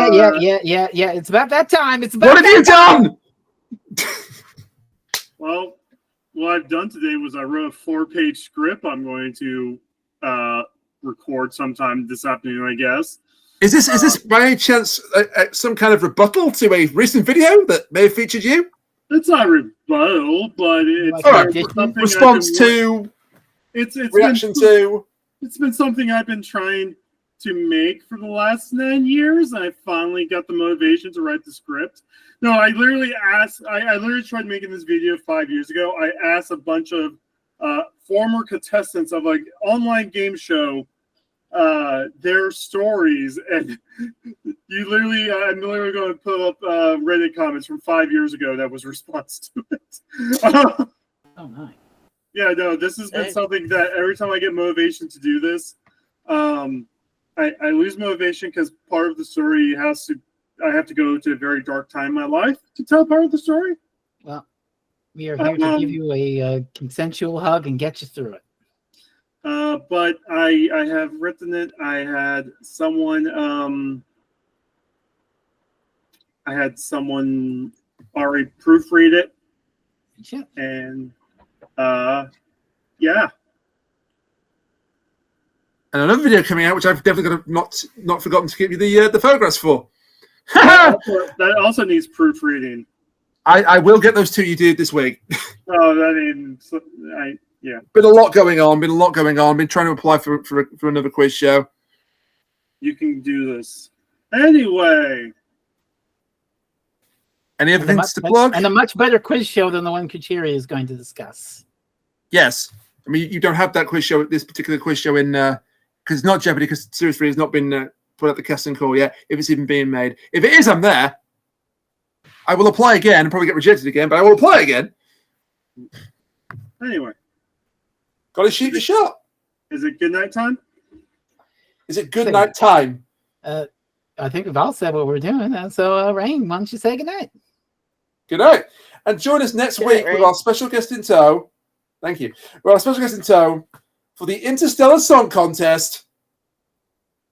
[SPEAKER 2] It's about that time. It's about
[SPEAKER 1] What have you done?
[SPEAKER 4] Well, what I've done today was I wrote a 4-page script I'm going to record sometime this afternoon, I guess.
[SPEAKER 1] Is this by any chance some kind of rebuttal to a recent video that may have featured you?
[SPEAKER 4] It's not rebuttal, but it's
[SPEAKER 2] All
[SPEAKER 1] right.
[SPEAKER 4] something
[SPEAKER 1] Response to,
[SPEAKER 4] it's
[SPEAKER 1] reaction
[SPEAKER 4] been,
[SPEAKER 1] to.
[SPEAKER 4] It's been something I've been trying to make for the last 9 years, and I finally got the motivation to write the script. No, I literally asked. I literally tried making this video 5 years ago. I asked a bunch of former contestants of like online game show their stories, and I'm literally going to put up Reddit comments from 5 years ago that was response to it.
[SPEAKER 2] Oh, nice.
[SPEAKER 4] Yeah, no, this has been something that every time I get motivation to do this, I lose motivation because part of the story I have to go to a very dark time in my life to tell part of the story.
[SPEAKER 2] Well, we are here to give you a consensual hug and get you through it.
[SPEAKER 4] But I have written it. I had someone already proofread it.
[SPEAKER 2] Yeah.
[SPEAKER 4] And yeah.
[SPEAKER 1] And another video coming out, which I've definitely got not forgotten to give you the photographs for.
[SPEAKER 4] That also needs proofreading.
[SPEAKER 1] I will get those to you, dude, this week.
[SPEAKER 4] Yeah.
[SPEAKER 1] Been a lot going on. Been trying to apply for another quiz show.
[SPEAKER 4] You can do this. Anyway.
[SPEAKER 1] Any other things to plug?
[SPEAKER 2] And a much better quiz show than the one Kuchiri is going to discuss.
[SPEAKER 1] Yes. I mean, you don't have that quiz show, this particular quiz show in, because it's not Jeopardy, because Series 3 has not been put out the casting call yet, if it's even being made. If it is, I'm there. I will apply again and probably get rejected again, but I will apply again.
[SPEAKER 4] Anyway.
[SPEAKER 1] Got to shoot your shot.
[SPEAKER 4] Is it good night time?
[SPEAKER 1] Is it good night time?
[SPEAKER 2] I think we've all said what we're doing. So, Rain, why don't you say goodnight?
[SPEAKER 1] Good night. And join us next week with our special guest in tow. Thank you. With our special guest in tow for the Interstellar Song Contest.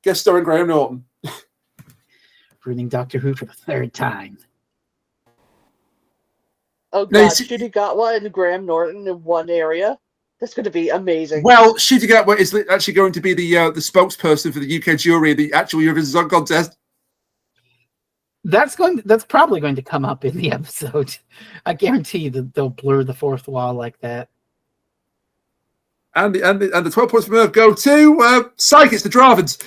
[SPEAKER 1] Guest starring Graham Norton.
[SPEAKER 2] Ruining Doctor Who for the third time.
[SPEAKER 3] Oh, God. Shooty Gatwa and Graham Norton in one area. That's going to be amazing.
[SPEAKER 1] Well, Shooty Gatwa is actually going to be the spokesperson for the UK jury of the actual Eurovision Song Contest.
[SPEAKER 2] That's probably going to come up in the episode. I guarantee you that they'll blur the fourth wall like that.
[SPEAKER 1] And the 12 points from Earth go to Psych. It's the Dravens.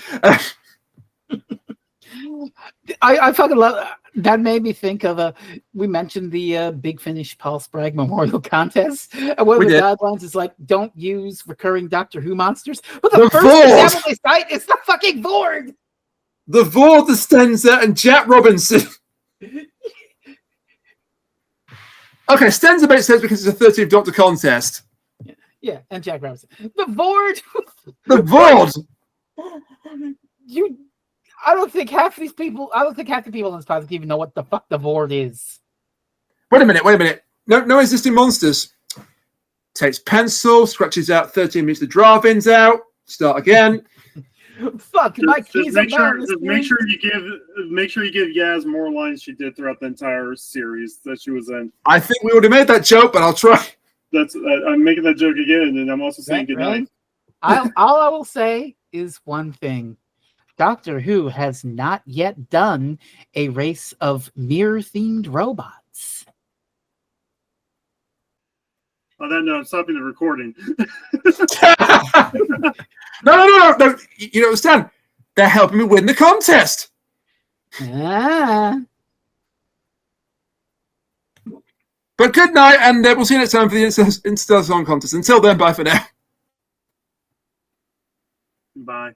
[SPEAKER 2] I fucking love that. Made me think of we mentioned the Big Finish Paul Spragg Memorial Contest. And one of the guidelines is like, don't use recurring Doctor Who monsters. But the first example they cite is the fucking Vord.
[SPEAKER 1] The Vord, the Stenza, and Jack Robinson. Okay, Stenza makes sense because it's a 13th Doctor contest.
[SPEAKER 2] Yeah, and Jack Robinson. The Vord.
[SPEAKER 1] The Vord.
[SPEAKER 2] I don't think half the people on this podcast even know what the fuck the Vord is.
[SPEAKER 1] Wait a minute. No existing monsters. Takes pencil, scratches out 13 minutes, the Dravins out. Start again.
[SPEAKER 2] Fuck, my keys are
[SPEAKER 4] make sure you give Yaz more lines she did throughout the entire series that she was in.
[SPEAKER 1] I think we already made that joke, but I'll try.
[SPEAKER 4] I'm making that joke again, and I'm also saying goodnight.
[SPEAKER 2] All I will say is one thing. Doctor Who has not yet done a race of mirror-themed robots.
[SPEAKER 4] On that note, I'm stopping the recording.
[SPEAKER 1] No. You don't understand. They're helping me win the contest.
[SPEAKER 2] Ah.
[SPEAKER 1] But good night, and we'll see you next time for the Interstellar Song Contest. Until then, bye for now.
[SPEAKER 4] Bye.